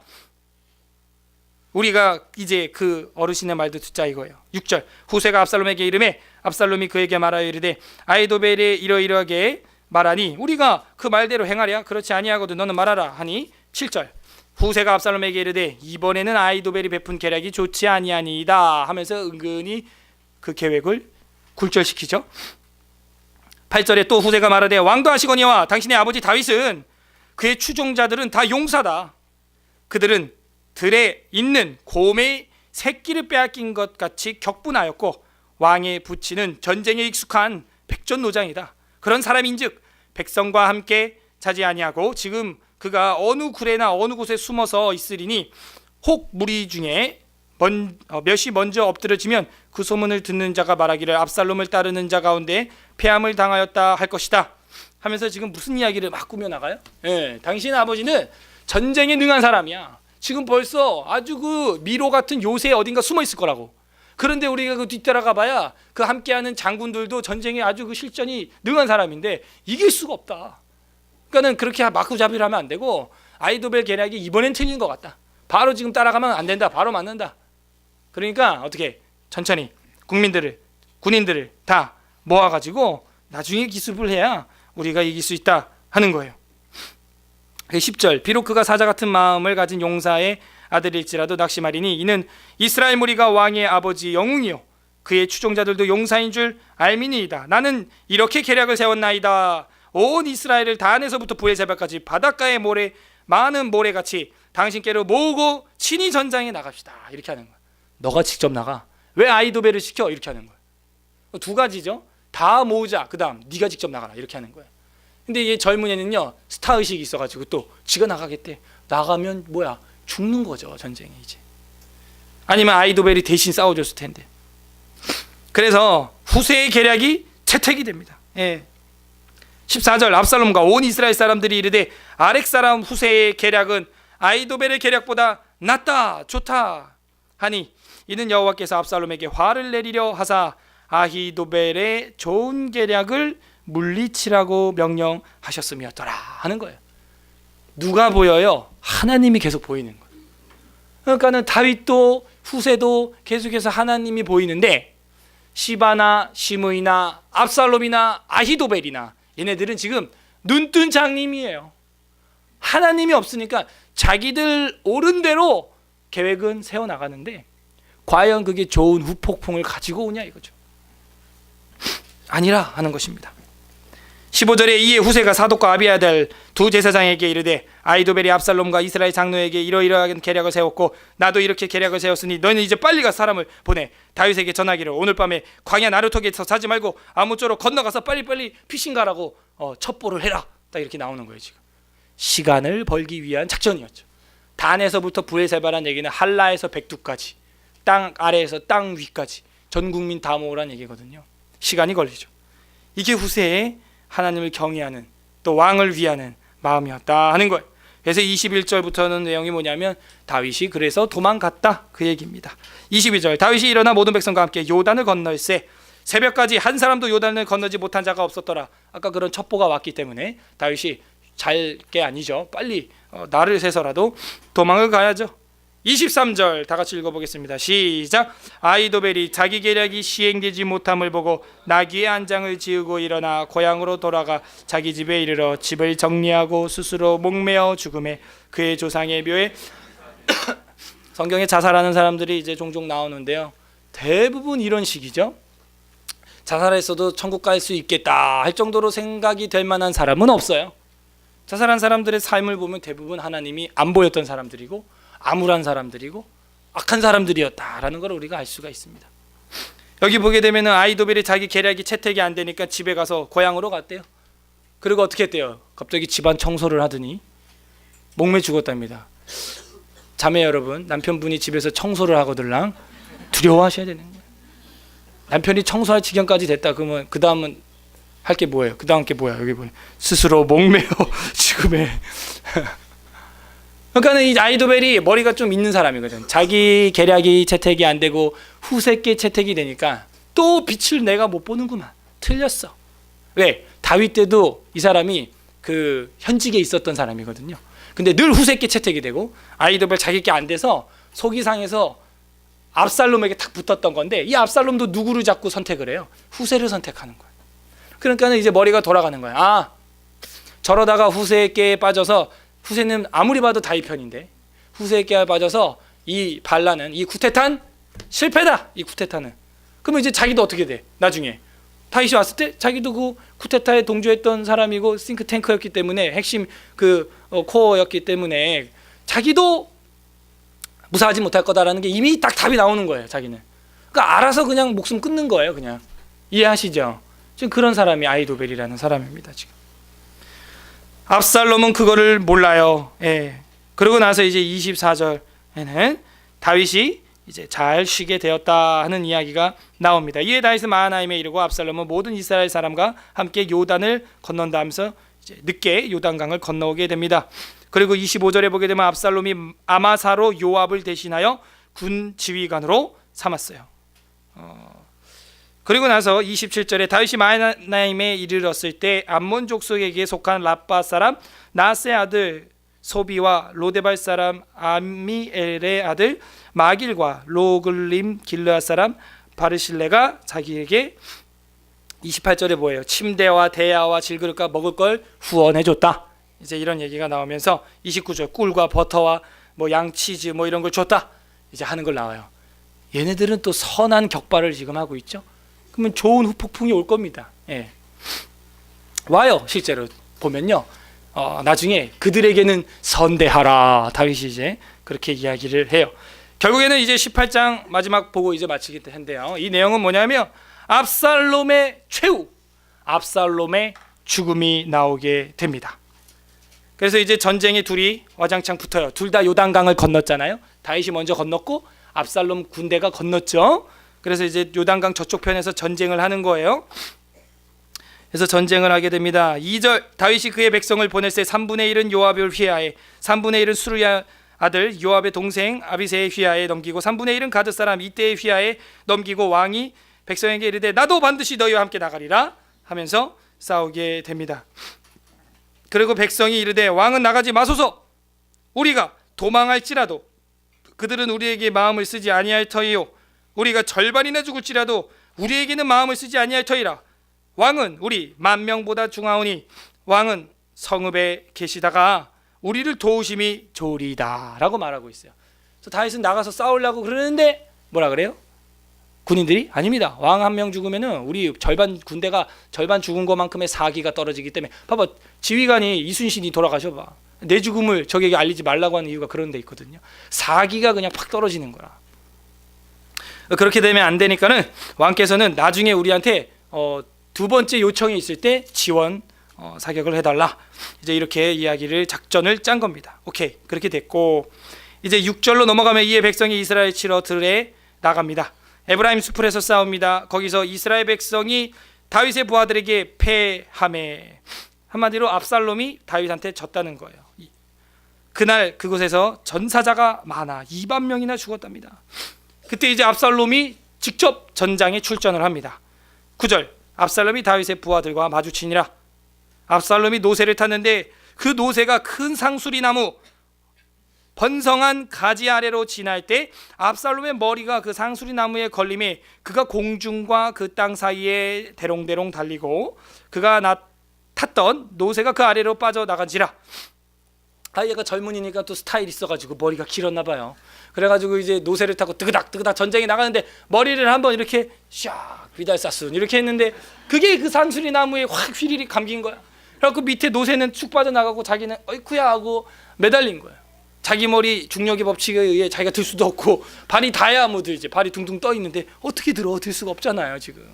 우리가 이제 그 어르신의 말도 듣자 이거예요. 6절 후세가 압살롬에게 이르매 압살롬이 그에게 말하여 이르되 아히도벨이 이러이러하게 말하니 우리가 그 말대로 행하랴. 그렇지 아니하거든 너는 말하라 하니 7절 후세가 압살롬에게 이르되 이번에는 아히도벨이 베푼 계략이 좋지 아니하니이다 하면서 은근히 그 계획을 굴절시키죠. 8절에 또 후세가 말하되 왕도 하시거니와 당신의 아버지 다윗은 그의 추종자들은 다 용사다. 그들은 들에 있는 곰의 새끼를 빼앗긴 것 같이 격분하였고 왕의 부치는 전쟁에 익숙한 백전노장이다. 그런 사람인즉 백성과 함께 자지 아니하고 지금 그가 어느 굴에나 어느 곳에 숨어서 있으리니 혹 무리 중에 몇이 먼저 엎드러지면 그 소문을 듣는 자가 말하기를 압살롬을 따르는 자 가운데 패함을 당하였다 할 것이다 하면서 지금 무슨 이야기를 막 꾸며나가요? 당신 아버지는 전쟁에 능한 사람이야. 지금 벌써 아주 그 미로 같은 요새 어딘가 숨어 있을 거라고. 그런데 우리가 그 뒤따라가 봐야 그 함께하는 장군들도 전쟁에 아주 그 실전이 능한 사람인데 이길 수가 없다. 그러니까는 그렇게 마구잡이를 하면 안 되고 아히도벨 계략이 이번엔 틀린 것 같다. 바로 지금 따라가면 안 된다. 바로 맞는다. 그러니까 어떻게 천천히 군인들을 다 모아가지고 나중에 기습을 해야 우리가 이길 수 있다 하는 거예요. 10절 비록 그가 사자 같은 마음을 가진 용사의 아들일지라도 낙심하리니 이는 이스라엘 무리가 왕의 아버지 영웅이요 그의 추종자들도 용사인 줄 알미니이다. 나는 이렇게 계략을 세웠나이다. 온 이스라엘을 단에서부터 브엘세바까지 바닷가의 모래 많은 모래같이 당신께로 모으고 친히 전장에 나갑시다. 이렇게 하는 거야. 너가 직접 나가. 왜 아히도벨을 시켜? 이렇게 하는 거야. 두 가지죠. 다 모으자. 그 다음 네가 직접 나가라. 이렇게 하는 거야. 근데 이 젊은이는요 스타 의식이 있어가지고 또 지가 나가겠대. 나가면 뭐야 죽는 거죠 전쟁에 이제. 아니면 아히도벨이 대신 싸워줬을 텐데. 그래서 후세의 계략이 채택이 됩니다. 14절 압살롬과 온 이스라엘 사람들이 이르되 아렉 사람 후세의 계략은 아히도벨의 계략보다 낫다 좋다 하니 이는 여호와께서 압살롬에게 화를 내리려 하사 아히도벨의 좋은 계략을 물리치라고 명령하셨음이었더라 하는 거예요. 누가 보여요? 하나님이 계속 보이는 거예요. 그러니까는 다윗도 후세도 계속해서 하나님이 보이는데 시바나 시므이나 압살롬이나 아히도벨이나 얘네들은 지금 눈뜬 장님이에요. 하나님이 없으니까 자기들 옳은 대로 계획은 세워나가는데 과연 그게 좋은 후폭풍을 가지고 오냐 이거죠. 아니라 하는 것입니다. 15절에 이에 후세가 사독과 아비아달 두 제사장에게 이르되 아히도벨이 압살롬과 이스라엘 장로에게 이러이러한 계략을 세웠고 나도 이렇게 계략을 세웠으니 너희는 이제 빨리 가 사람을 보내 다윗에게 전하기를 오늘 밤에 광야 나루토기에서 자지 말고 아무쪼록 건너가서 빨리빨리 피신 가라고 첩보를 해라. 딱 이렇게 나오는 거예요. 지금 시간을 벌기 위한 작전이었죠. 단에서부터 브엘세바란 얘기는 할라에서 백두까지 땅 아래에서 땅 위까지 전 국민 다 모으란 얘기거든요. 시간이 걸리죠. 이게 후세의 하나님을 경외하는 또 왕을 위하는 마음이었다 하는 거예요. 그래서 21절부터는 내용이 뭐냐면 다윗이 그래서 도망갔다 그 얘기입니다. 22절 다윗이 일어나 모든 백성과 함께 요단을 건널세 새벽까지 한 사람도 요단을 건너지 못한 자가 없었더라. 아까 그런 첩보가 왔기 때문에 다윗이 잘 게 아니죠. 빨리 날을 새서라도 도망을 가야죠. 23절 다 같이 읽어보겠습니다. 시작. 아히도벨이 자기 계략이 시행되지 못함을 보고 나귀의 안장을 지우고 일어나 고향으로 돌아가 자기 집에 이르러 집을 정리하고 스스로 목매어 죽음에 그의 조상의 묘에 성경에 자살하는 사람들이 이제 종종 나오는데요. 대부분 이런 식이죠. 자살했어도 천국 갈 수 있겠다 할 정도로 생각이 될 만한 사람은 없어요. 자살한 사람들의 삶을 보면 대부분 하나님이 안 보였던 사람들이고 암울한 사람들이고 악한 사람들이었다라는 걸 우리가 알 수가 있습니다. 여기 보게 되면 아히도벨이 자기 계략이 채택이 안 되니까 집에 가서 고향으로 갔대요. 그리고 어떻게 했대요? 갑자기 집안 청소를 하더니 목매 죽었답니다. 자매 여러분, 남편분이 집에서 청소를 하거들랑 두려워하셔야 되는 거예요. 남편이 청소할 지경까지 됐다 그러면 그 다음은 할 게 뭐예요? 그 다음 게 뭐야? 여기 보면 스스로 목매어 죽음에 그러니까 이 아히도벨이 머리가 좀 있는 사람이거든. 자기 계략이 채택이 안 되고 후세께 채택이 되니까 또 빛을 내가 못 보는구만. 틀렸어. 왜? 다윗 때도 이 사람이 그 현직에 있었던 사람이거든요. 근데 늘 후세께 채택이 되고 아히도벨 자기 게 안 돼서 속이 상해서 압살롬에게 탁 붙었던 건데 이 압살롬도 누구를 자꾸 선택을 해요? 후세를 선택하는 거야. 그러니까 이제 머리가 돌아가는 거야. 아, 저러다가 후세께 빠져서 후세는 아무리 봐도 다윗 편인데 후세께 빠져서 이 반란은 이 쿠데타는 실패다. 이 쿠데타는. 그러면 이제 자기도 어떻게 돼? 나중에 다윗이 왔을 때 자기도 그 쿠데타에 동조했던 사람이고 싱크탱크였기 때문에 핵심 그 코어였기 때문에 자기도 무사하지 못할 거다라는 게 이미 딱 답이 나오는 거예요. 자기는. 그러니까 알아서 그냥 목숨 끊는 거예요. 그냥. 이해하시죠? 지금 그런 사람이 아히도벨이라는 사람입니다. 지금. 압살롬은 그거를 몰라요. 예. 그러고 나서 이제 24절에는 다윗이 이제 잘 쉬게 되었다 하는 이야기가 나옵니다. 이에 다윗은 마하나임에 이르고 압살롬은 모든 이스라엘 사람과 함께 요단을 건넌다 하면서 이제 늦게 요단강을 건너오게 됩니다. 그리고 25절에 보게 되면 압살롬이 아마사로 요압을 대신하여 군 지휘관으로 삼았어요. 그리고 나서 27절에 다윗이 마하나임에 이르렀을 때 암몬 족속에게 속한 라빠 사람 나스의 아들 소비와 로데발 사람 아미엘의 아들 마길과 로글림 길르앗 사람 바르실레가 자기에게 28절에 뭐예요? 침대와 대야와 질그릇과 먹을 걸 후원해줬다. 이제 이런 얘기가 나오면서 29절 꿀과 버터와 뭐 양치즈 뭐 이런 걸 줬다. 이제 하는 걸 나와요. 얘네들은 또 선한 격발을 지금 하고 있죠. 그러면 좋은 후폭풍이 올 겁니다. 예. 와요. 실제로 보면요. 나중에 그들에게는 선대하라. 다윗이 이제 그렇게 이야기를 해요. 결국에는 이제 18장 마지막 보고 이제 마치기 텐데요. 이 내용은 뭐냐면 압살롬의 최후, 압살롬의 죽음이 나오게 됩니다. 그래서 이제 전쟁에 둘이 와장창 붙어요. 둘 다 요단강을 건넜잖아요. 다윗이 먼저 건넜고 압살롬 군대가 건넜죠. 그래서 이제 요단강 저쪽 편에서 전쟁을 하는 거예요. 그래서 전쟁을 하게 됩니다. 2절 다윗이 그의 백성을 보낼세 3분의 1은 요압을 휘하에 3분의 1은 수르야 아들 요압의 동생 아비새의 휘하에 넘기고 3분의 1은 가드 사람 이때의 휘하에 넘기고 왕이 백성에게 이르되 나도 반드시 너희와 함께 나가리라 하면서 싸우게 됩니다. 그리고 백성이 이르되 왕은 나가지 마소서. 우리가 도망할지라도 그들은 우리에게 마음을 쓰지 아니할 터이요 우리가 절반이나 죽을지라도 우리에게는 마음을 쓰지 아니할 터이라. 왕은 우리 10,000명보다 중하오니 왕은 성읍에 계시다가 우리를 도우심이 좋으리이다 라고 말하고 있어요. 그래서 다윗은 나가서 싸우려고 그러는데 뭐라 그래요? 군인들이 아닙니다. 왕 한 명 죽으면은 우리 절반 군대가 절반 죽은 것만큼의 사기가 떨어지기 때문에 봐봐, 지휘관이 이순신이 돌아가셔봐. 내 죽음을 적에게 알리지 말라고 하는 이유가 그런 데 있거든요. 사기가 그냥 팍 떨어지는 거라. 그렇게 되면 안 되니까는 왕께서는 나중에 우리한테 두 번째 요청이 있을 때 지원 사격을 해달라, 이제 이렇게 이야기를 작전을 짠 겁니다. 오케이, 그렇게 됐고 이제 6절로 넘어가면 이에 백성이 이스라엘 치러 들에 나갑니다. 에브라임 수풀에서 싸웁니다. 거기서 이스라엘 백성이 다윗의 부하들에게 패하매, 한마디로 압살롬이 다윗한테 졌다는 거예요. 그날 그곳에서 전사자가 많아 20,000명이나 죽었답니다. 그때 이제 압살롬이 직접 전장에 출전을 합니다. 9절, 압살롬이 다윗의 부하들과 마주치니라. 압살롬이 노새를 탔는데 그 노새가 큰 상수리 나무 번성한 가지 아래로 지날 때 압살롬의 머리가 그 상수리 나무에 걸림에 그가 공중과 그 땅 사이에 대롱대롱 달리고 그가 탔던 노새가 그 아래로 빠져나간지라. 얘가 젊은이니까 또 스타일 있어가지고 머리가 길었나 봐요. 그래가지고 이제 노새를 타고 뜨그닥 전쟁에 나가는데 머리를 한번 이렇게 샥 비달사순 이렇게 했는데 그게 그 상수리 나무에 확 휘리릭 감긴 거야. 그래갖고 밑에 노새는 쭉 빠져나가고 자기는 어이쿠야 하고 매달린 거야. 자기 머리 중력의 법칙에 의해 자기가 들 수도 없고 발이 닿아야 뭐 들지, 발이 둥둥 떠 있는데 어떻게 들 수가 없잖아요 지금.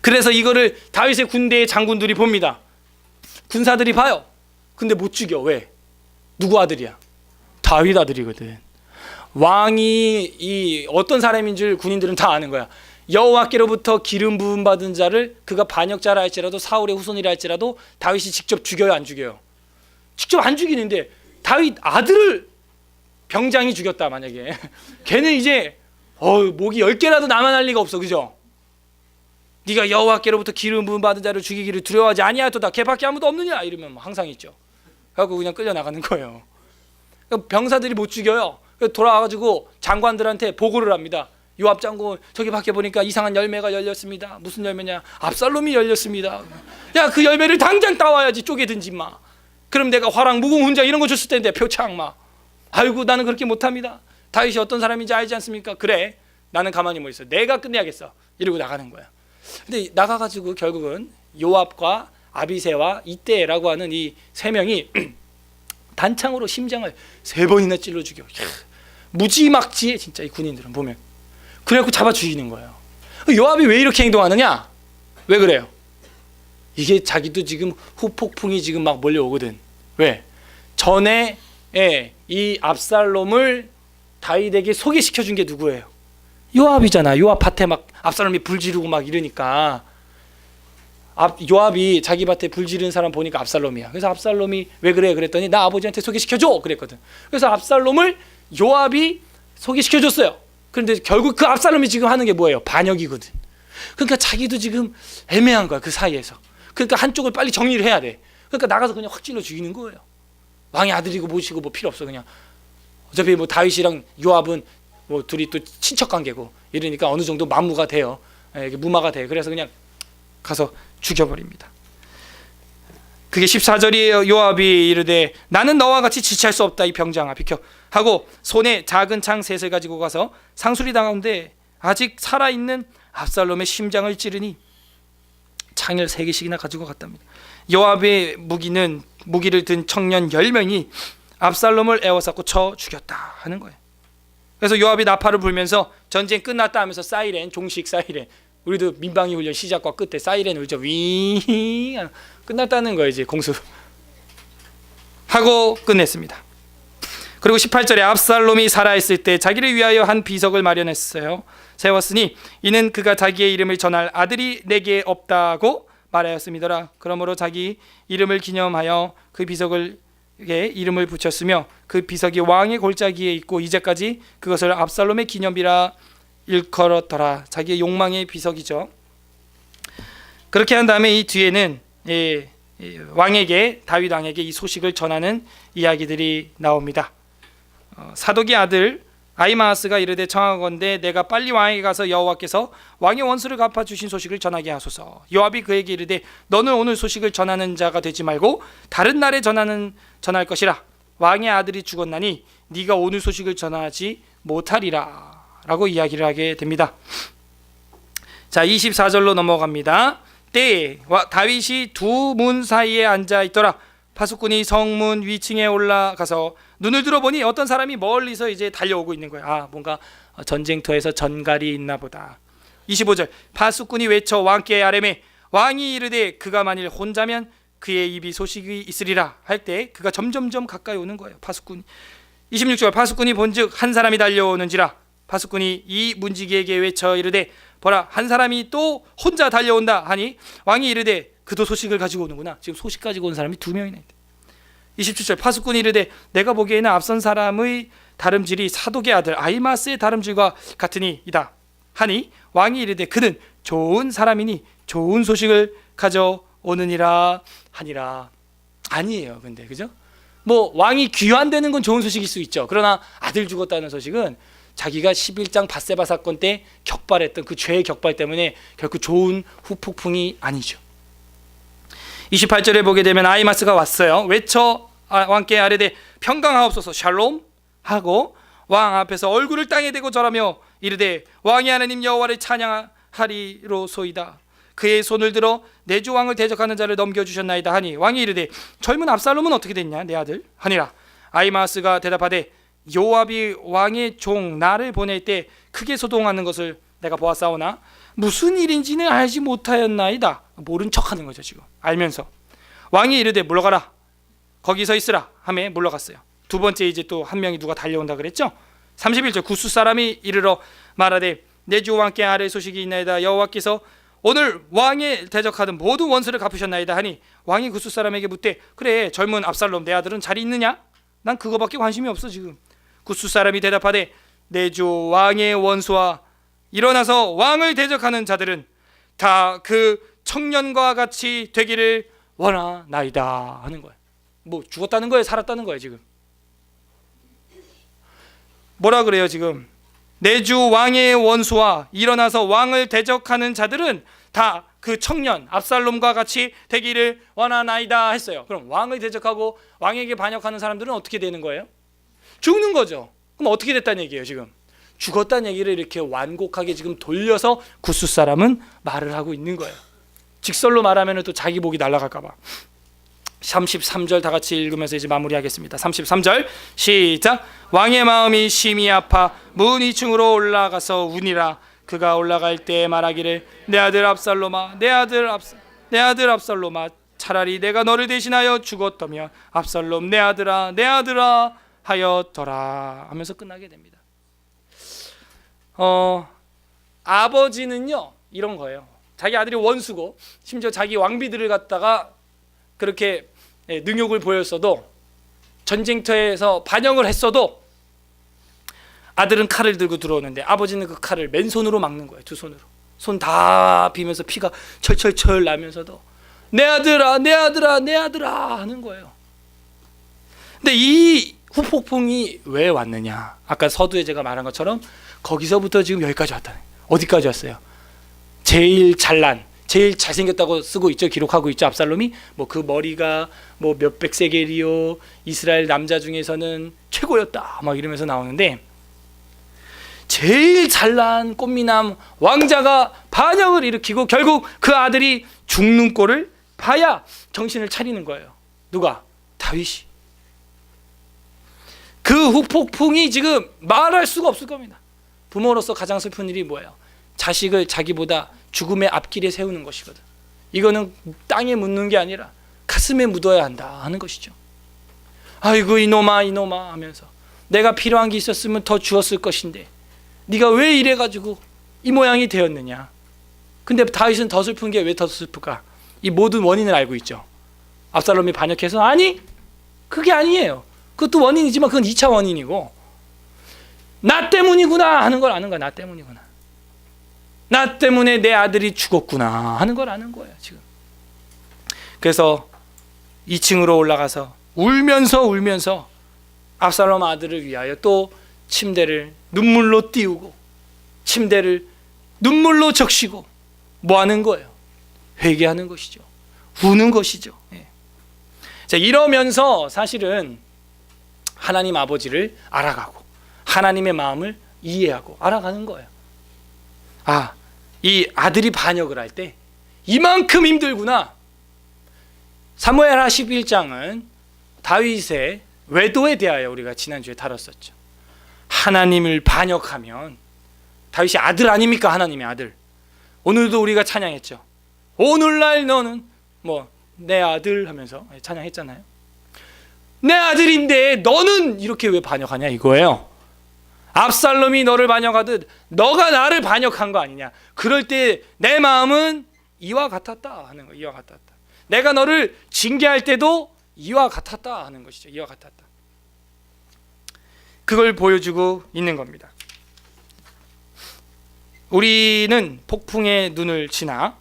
그래서 이거를 다윗의 군대의 장군들이 봅니다. 군사들이 봐요. 근데 못 죽여. 왜? 누구 아들이야? 다윗 아들이거든. 왕이 이 어떤 사람인 줄 군인들은 다 아는 거야. 여호와께로부터 기름 부음 받은 자를 그가 반역자라 할지라도 사울의 후손이라 할지라도 다윗이 직접 죽여요, 안 죽여요? 직접 안 죽이는데 다윗 아들을 병장이 죽였다 만약에 걔는 이제 목이 10개라도 남아날 리가 없어, 그죠? 네가 여호와께로부터 기름 부음 받은 자를 죽이기를 두려워하지 아니하였도다. 걔밖에 아무도 없느냐 이러면 항상 있죠. 그래갖고 그냥 끌려나가는 거예요. 병사들이 못 죽여요. 돌아와가지고 장관들한테 보고를 합니다. 요압 장군, 저기 밖에 보니까 이상한 열매가 열렸습니다. 무슨 열매냐? 압살롬이 열렸습니다. 야, 그 열매를 당장 따와야지, 쪼개든지 마. 그럼 내가 화랑 무궁 훈장 이런 거 줬을 텐데 표창 마. 아이고 나는 그렇게 못합니다. 다윗이 어떤 사람인지 알지 않습니까? 그래, 나는 가만히 뭐 있어. 내가 끝내야겠어. 이러고 나가는 거야. 근데 나가가지고 결국은 요압과 아비새와 이때라고 하는 이 세 명이 단창으로 심장을 3번이나 찔러 죽여. 무지막지해 진짜 이 군인들은 보면. 그래갖고 잡아 죽이는 거예요. 요압이 왜 이렇게 행동하느냐? 왜 그래요? 이게 자기도 지금 후폭풍이 지금 막 몰려오거든. 왜? 전에 이 압살롬을 다윗에게 소개시켜 준 게 누구예요? 요압이잖아. 요압 밭에 막 압살롬이 불 지르고 막 이러니까 요압이 자기 밭에 불 지르는 사람 보니까 압살롬이야. 그래서 압살롬이 왜 그래? 그랬더니 나 아버지한테 소개시켜줘 그랬거든. 그래서 압살롬을 요압이 소개시켜줬어요. 그런데 결국 그 압살롬이 지금 하는 게 뭐예요? 반역이거든. 그러니까 자기도 지금 애매한 거야 그 사이에서. 그러니까 한쪽을 빨리 정리를 해야 돼. 그러니까 나가서 그냥 확 찔러 죽이는 거예요. 왕의 아들이고 뭐시고 뭐 필요 없어. 그냥 어차피 뭐 다윗이랑 요압은 뭐 둘이 또 친척 관계고 이러니까 어느 정도 만무가 돼요. 무마가 돼. 그래서 그냥 가서 죽여버립니다. 그게 14절이에요. 요압이 이르되 나는 너와 같이 지체할 수 없다. 이 병장아 비켜 하고 손에 작은 창 셋을 가지고 가서 상수리 가운데 아직 살아있는 압살롬의 심장을 찌르니 창을 3개씩이나 가지고 갔답니다. 요압의 무기를 든 청년 10명이 압살롬을 에워싸고 쳐 죽였다 하는 거예요. 그래서 요압이 나팔을 불면서 전쟁 끝났다 하면서 사이렌, 종식 사이렌, 우리도 민방위 훈련 시작과 끝에 사이렌 울죠. 윙 끝났다는 거예요. 이제 공수 하고 끝냈습니다. 그리고 18절에 압살롬이 살아있을 때 자기를 위하여 한 비석을 마련했어요. 세웠으니 이는 그가 자기의 이름을 전할 아들이 내게 없다고 말하였음이더라. 그러므로 자기 이름을 기념하여 그 비석을 이름을 붙였으며 그 비석이 왕의 골짜기에 있고 이제까지 그것을 압살롬의 기념비라 일컬었더라. 자기의 욕망의 비석이죠. 그렇게 한 다음에 이 뒤에는 왕에게, 다윗 왕에게 이 소식을 전하는 이야기들이 나옵니다. 사독의 아들 아히마아스가 이르되 청하건대 내가 빨리 왕에게 가서 여호와께서 왕의 원수를 갚아 주신 소식을 전하게 하소서. 요압이 그에게 이르되 너는 오늘 소식을 전하는 자가 되지 말고 다른 날에 전할 것이라. 왕의 아들이 죽었나니 네가 오늘 소식을 전하지 못하리라 라고 이야기를 하게 됩니다. 자, 24절로 넘어갑니다. 때에 다윗이 두 문 사이에 앉아 있더라. 파수꾼이 성문 위층에 올라가서 눈을 들어보니 어떤 사람이 멀리서 이제 달려오고 있는 거야. 뭔가 전쟁터에서 전갈이 있나 보다. 25절 파수꾼이 외쳐 왕께 아뢰매 왕이 이르되 그가 만일 혼자면 그의 입이 소식이 있으리라 할 때 그가 점점점 가까이 오는 거예요. 파수꾼. 26절 파수꾼이 본즉 한 사람이 달려오는지라. 파수꾼이 이 문지기에게 외쳐 이르되 보라 한 사람이 또 혼자 달려온다 하니 왕이 이르되 그도 소식을 가지고 오는구나. 지금 소식 가지고 온 사람이 두 명이나 있대. 27절 파수꾼이 이르되 내가 보기에는 앞선 사람의 다름질이 사독의 아들 아히마스의 다름질과 같으니 이다 하니 왕이 이르되 그는 좋은 사람이니 좋은 소식을 가져오느니라 하니라. 아니에요. 근데 그죠? 뭐 왕이 귀환되는 건 좋은 소식일 수 있죠. 그러나 아들 죽었다는 소식은 자기가 11장 밧세바 사건 때 격발했던 그 죄의 격발 때문에 결코 좋은 후폭풍이 아니죠. 28절에 보게 되면 아히마스가 왔어요. 외쳐 왕께 아뢰되 평강하옵소서 샬롬 하고 왕 앞에서 얼굴을 땅에 대고 절하며 이르되 왕의 하나님 여호와를 찬양하리로소이다. 그의 손을 들어 내 주 왕을 대적하는 자를 넘겨주셨나이다 하니 왕이 이르되 젊은 압살롬은 어떻게 됐냐 내 아들 하니라. 아히마스가 대답하되 요압이 왕의 종 나를 보낼 때 크게 소동하는 것을 내가 보았사오나 무슨 일인지는 알지 못하였나이다. 모른 척하는 거죠. 지금 알면서 왕이 이르되 물러가라 거기 서 있으라 하매 물러갔어요. 두 번째 이제 또 한 명이 누가 달려온다 그랬죠. 31절 구스 사람이 이르러 말하되 내 주 왕께 아뢰 소식이 있나이다. 여호와께서 오늘 왕에 대적하던 모든 원수를 갚으셨나이다 하니 왕이 구스 사람에게 묻되 그래 젊은 압살롬 내 아들은 잘 있느냐? 난 그거밖에 관심이 없어 지금. 구스 사람이 대답하되 내 주 왕의 원수와 일어나서 왕을 대적하는 자들은 다 그 청년과 같이 되기를 원하나이다 하는 거예요. 뭐 죽었다는 거예요? 살았다는 거예요? 지금 뭐라 그래요? 지금 내 주 왕의 원수와 일어나서 왕을 대적하는 자들은 다 그 청년 압살롬과 같이 되기를 원하나이다 했어요. 그럼 왕을 대적하고 왕에게 반역하는 사람들은 어떻게 되는 거예요? 죽는 거죠. 그럼 어떻게 됐다는 얘기예요? 지금 죽었다는 얘기를 이렇게 완곡하게 지금 돌려서 구스 사람은 말을 하고 있는 거예요. 직설로 말하면 또 자기 복이 날아갈까 봐. 33절 다 같이 읽으면서 이제 마무리하겠습니다. 33절 시작. 왕의 마음이 심히 아파 문 2층으로 올라가서 우니라. 그가 올라갈 때 말하기를 내 아들 압살롬아 내 아들 압살롬아 차라리 내가 너를 대신하여 죽었다면 압살롬 내 아들아 하였더라 하면서 끝나게 됩니다. 아버지는요 이런 거예요. 자기 아들이 원수고 심지어 자기 왕비들을 갖다가 그렇게 능욕을 보였어도 전쟁터에서 반역을 했어도 아들은 칼을 들고 들어오는데 아버지는 그 칼을 맨손으로 막는 거예요. 두 손으로. 손 다 비면서 피가 철철철 나면서도 내 아들아 하는 거예요. 근데 이 후폭풍이 왜 왔느냐? 아까 서두에 제가 말한 것처럼 거기서부터 지금 여기까지 왔다는 거예요. 어디까지 왔어요? 제일 잘난 제일 잘생겼다고 쓰고 있죠. 기록하고 있죠. 압살롬이 뭐 그 머리가 뭐 몇백 세겔이요 이스라엘 남자 중에서는 최고였다 막 이러면서 나오는데 제일 잘난 꽃미남 왕자가 반역을 일으키고 결국 그 아들이 죽는 꼴을 봐야 정신을 차리는 거예요. 누가? 다윗이. 그 후폭풍이 지금 말할 수가 없을 겁니다. 부모로서 가장 슬픈 일이 뭐예요? 자식을 자기보다 죽음의 앞길에 세우는 것이거든. 이거는 땅에 묻는 게 아니라 가슴에 묻어야 한다 하는 것이죠. 아이고 이놈아 하면서 내가 필요한 게 있었으면 더 주었을 것인데 네가 왜 이래가지고 이 모양이 되었느냐. 근데 다윗은 더 슬픈 게 왜 더 슬플까? 이 모든 원인을 알고 있죠. 압살롬이 반역해서 아니 그게 아니에요. 그것도 원인이지만 그건 2차 원인이고 나 때문이구나 하는 걸 아는 거야. 나 때문이구나. 나 때문에 내 아들이 죽었구나 하는 걸 아는 거예요 지금. 그래서 2층으로 올라가서 울면서 압살롬 아들을 위하여 또 침대를 눈물로 띄우고 침대를 눈물로 적시고 뭐 하는 거예요? 회개하는 것이죠. 우는 것이죠. 예. 자, 이러면서 사실은 하나님 아버지를 알아가고 하나님의 마음을 이해하고 알아가는 거예요. 아, 이 아들이 반역을 할 때 이만큼 힘들구나. 사무엘하 11장은 다윗의 외도에 대하여 우리가 지난주에 다뤘었죠. 하나님을 반역하면 다윗이 아들 아닙니까? 하나님의 아들. 오늘도 우리가 찬양했죠. 오늘날 너는 뭐 내 아들 하면서 찬양했잖아요. 내 아들인데 너는 이렇게 왜 반역하냐 이거예요. 압살롬이 너를 반역하듯 너가 나를 반역한 거 아니냐. 그럴 때 내 마음은 이와 같았다 하는 거. 이와 같았다. 내가 너를 징계할 때도 이와 같았다 하는 것이죠. 이와 같았다. 그걸 보여주고 있는 겁니다. 우리는 폭풍의 눈을 지나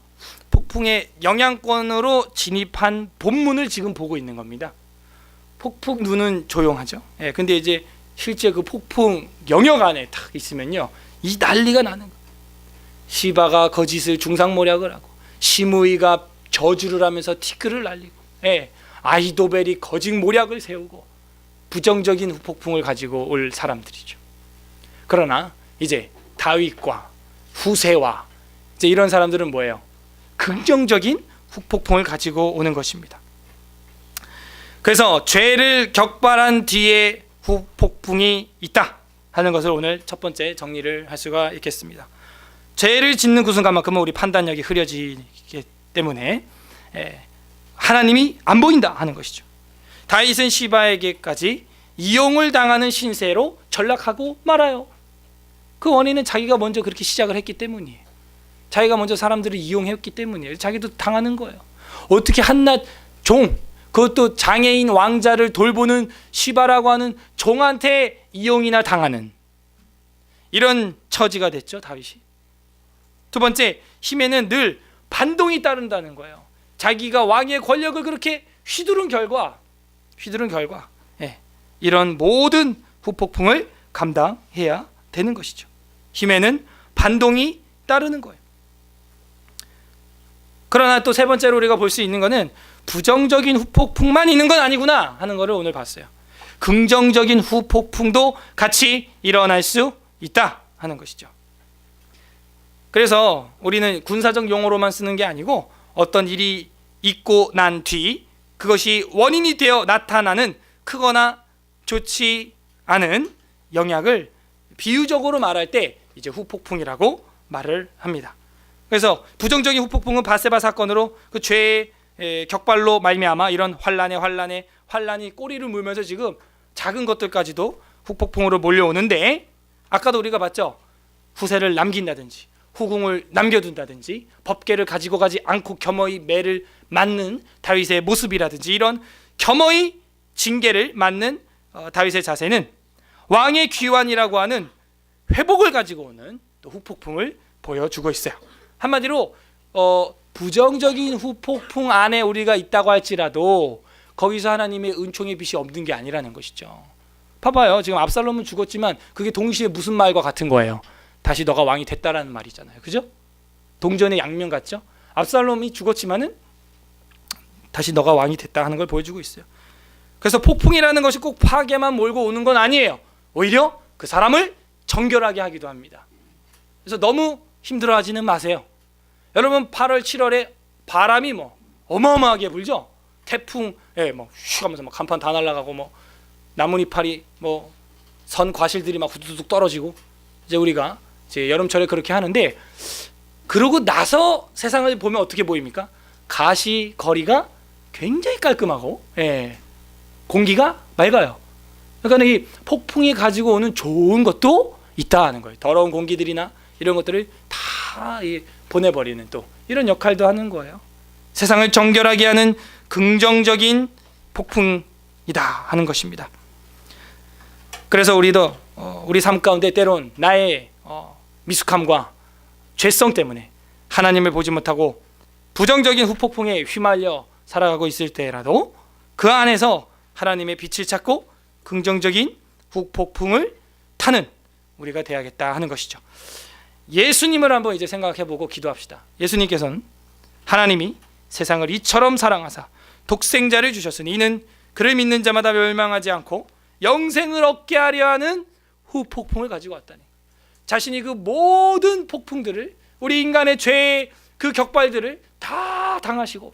폭풍의 영향권으로 진입한 본문을 지금 보고 있는 겁니다. 폭풍 눈은 조용하죠. 예, 근데 이제 실제 그 폭풍 영역 안에 딱 있으면요, 이 난리가 나는 거예요. 시바가 거짓을 중상모략을 하고, 시므이가 저주를 하면서 티끌을 날리고, 예, 아히도벨이 거짓 모략을 세우고, 부정적인 후폭풍을 가지고 올 사람들이죠. 그러나 이제 다윗과 후세와 이제 이런 사람들은 뭐예요? 긍정적인 후폭풍을 가지고 오는 것입니다. 그래서 죄를 격발한 뒤에 후폭풍이 있다 하는 것을 오늘 첫 번째 정리를 할 수가 있겠습니다. 죄를 짓는 그 순간만큼은 우리 판단력이 흐려지기 때문에 하나님이 안 보인다 하는 것이죠. 다윗은 시바에게까지 이용을 당하는 신세로 전락하고 말아요. 그 원인은 자기가 먼저 그렇게 시작을 했기 때문이에요. 자기가 먼저 사람들을 이용했기 때문이에요. 자기도 당하는 거예요. 어떻게 한낱 종, 그것도 장애인 왕자를 돌보는 시바라고 하는 종한테 이용이나 당하는 이런 처지가 됐죠, 다윗이. 두 번째, 힘에는 늘 반동이 따른다는 거예요. 자기가 왕의 권력을 그렇게 휘두른 결과 이런 모든 후폭풍을 감당해야 되는 것이죠. 힘에는 반동이 따르는 거예요. 그러나 또 세 번째로 우리가 볼 수 있는 것은 부정적인 후폭풍만 있는 건 아니구나 하는 것을 오늘 봤어요. 긍정적인 후폭풍도 같이 일어날 수 있다 하는 것이죠. 그래서 우리는 군사적 용어로만 쓰는 게 아니고 어떤 일이 있고 난 뒤 그것이 원인이 되어 나타나는 크거나 좋지 않은 영향을 비유적으로 말할 때 이제 후폭풍이라고 말을 합니다. 그래서 부정적인 후폭풍은 바세바 사건으로 그 죄의 격발로 말미암아 이런 환란이 꼬리를 물면서 지금 작은 것들까지도 후폭풍으로 몰려오는데, 아까도 우리가 봤죠. 후세를 남긴다든지 후궁을 남겨둔다든지 법궤를 가지고 가지 않고 겸허히 매를 맞는 다윗의 모습이라든지 이런 겸허히 징계를 맞는 다윗의 자세는 왕의 귀환이라고 하는 회복을 가지고 오는 또 후폭풍을 보여주고 있어요. 한마디로 부정적인 후폭풍 안에 우리가 있다고 할지라도 거기서 하나님의 은총의 빛이 없는 게 아니라는 것이죠. 봐봐요. 지금 압살롬은 죽었지만 그게 동시에 무슨 말과 같은 거예요? 다시 너가 왕이 됐다라는 말이잖아요. 그죠? 동전의 양면 같죠? 압살롬이 죽었지만은 다시 너가 왕이 됐다 하는 걸 보여주고 있어요. 그래서 폭풍이라는 것이 꼭 파괴만 몰고 오는 건 아니에요. 오히려 그 사람을 정결하게 하기도 합니다. 그래서 너무 힘들어하지는 마세요. 여러분 8월 7월에 바람이 뭐 어마어마하게 불죠. 태풍에 뭐 슉 하면서 막 간판 다 날아가고 뭐 나뭇잎알이 뭐 선 과실들이 막 후두둑 떨어지고 이제 우리가 이제 여름철에 그렇게 하는데, 그러고 나서 세상을 보면 어떻게 보입니까? 가시 거리가 굉장히 깔끔하고 공기가 맑아요. 그러니까 이 폭풍이 가지고 오는 좋은 것도 있다 하는 거예요. 더러운 공기들이나 이런 것들을 다 보내버리는 또 이런 역할도 하는 거예요. 세상을 정결하게 하는 긍정적인 폭풍이다 하는 것입니다. 그래서 우리도 우리 삶 가운데 때론 나의 미숙함과 죄성 때문에 하나님을 보지 못하고 부정적인 후폭풍에 휘말려 살아가고 있을 때라도 그 안에서 하나님의 빛을 찾고 긍정적인 후폭풍을 타는 우리가 되어야겠다 하는 것이죠. 예수님을 한번 이제 생각해보고 기도합시다. 예수님께서는 하나님이 세상을 이처럼 사랑하사 독생자를 주셨으니 이는 그를 믿는 자마다 멸망하지 않고 영생을 얻게 하려 하는 후폭풍을 가지고 왔다니. 자신이 그 모든 폭풍들을, 우리 인간의 죄의 그 격발들을 다 당하시고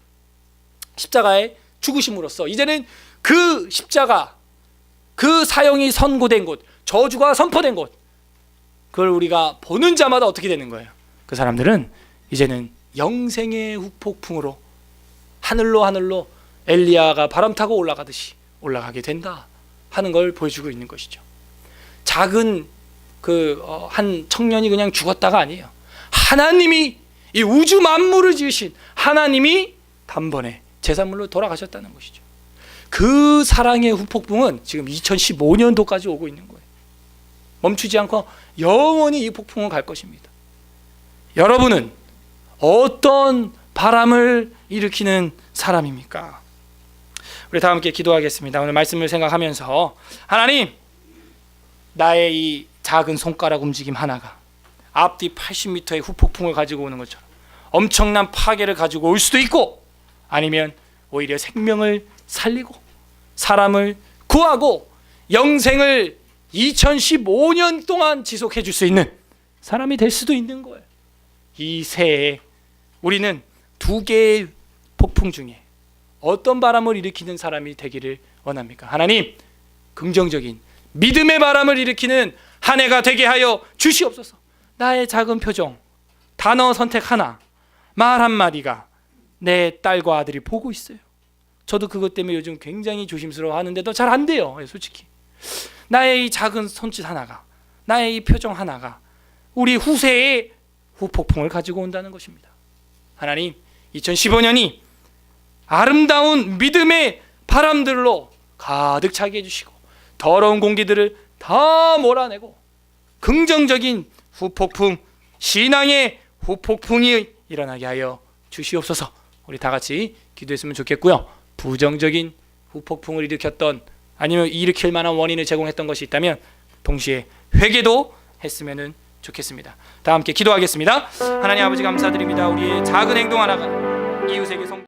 십자가에 죽으심으로써 이제는 그 십자가, 그 사형이 선고된 곳, 저주가 선포된 곳, 그걸 우리가 보는 자마다 어떻게 되는 거예요? 그 사람들은 이제는 영생의 후폭풍으로 하늘로 엘리야가 바람 타고 올라가듯이 올라가게 된다 하는 걸 보여주고 있는 것이죠. 작은 한 청년이 그냥 죽었다가 아니에요. 하나님이, 이 우주 만물을 지으신 하나님이 단번에 제사물로 돌아가셨다는 것이죠. 그 사랑의 후폭풍은 지금 2015년도까지 오고 있는 거예요. 멈추지 않고 영원히 이 폭풍은 갈 것입니다. 여러분은 어떤 바람을 일으키는 사람입니까? 우리 다 함께 기도하겠습니다. 오늘 말씀을 생각하면서, 하나님, 나의 이 작은 손가락 움직임 하나가 앞뒤 80m의 후폭풍을 가지고 오는 것처럼 엄청난 파괴를 가지고 올 수도 있고, 아니면 오히려 생명을 살리고 사람을 구하고 영생을 2015년 동안 지속해 줄 수 있는 사람이 될 수도 있는 거예요. 이 새해 우리는 두 개의 폭풍 중에 어떤 바람을 일으키는 사람이 되기를 원합니까? 하나님, 긍정적인 믿음의 바람을 일으키는 한 해가 되게 하여 주시옵소서. 나의 작은 표정, 단어 선택 하나, 말 한마디가 내 딸과 아들이 보고 있어요. 저도 그것 때문에 요즘 굉장히 조심스러워 하는데도 잘 안 돼요. 솔직히 나의 이 작은 손짓 하나가, 나의 이 표정 하나가 우리 후세의 후폭풍을 가지고 온다는 것입니다. 하나님, 2015년이 아름다운 믿음의 바람들로 가득 차게 해주시고 더러운 공기들을 다 몰아내고 긍정적인 후폭풍, 신앙의 후폭풍이 일어나게 하여 주시옵소서. 우리 다 같이 기도했으면 좋겠고요. 부정적인 후폭풍을 일으켰던, 아니면 일으킬 만한 원인을 제공했던 것이 있다면 동시에 회개도 했으면 좋겠습니다. 다 함께 기도하겠습니다. 하나님 아버지, 감사드립니다. 우리의 작은 행동 하나가 이웃에게 성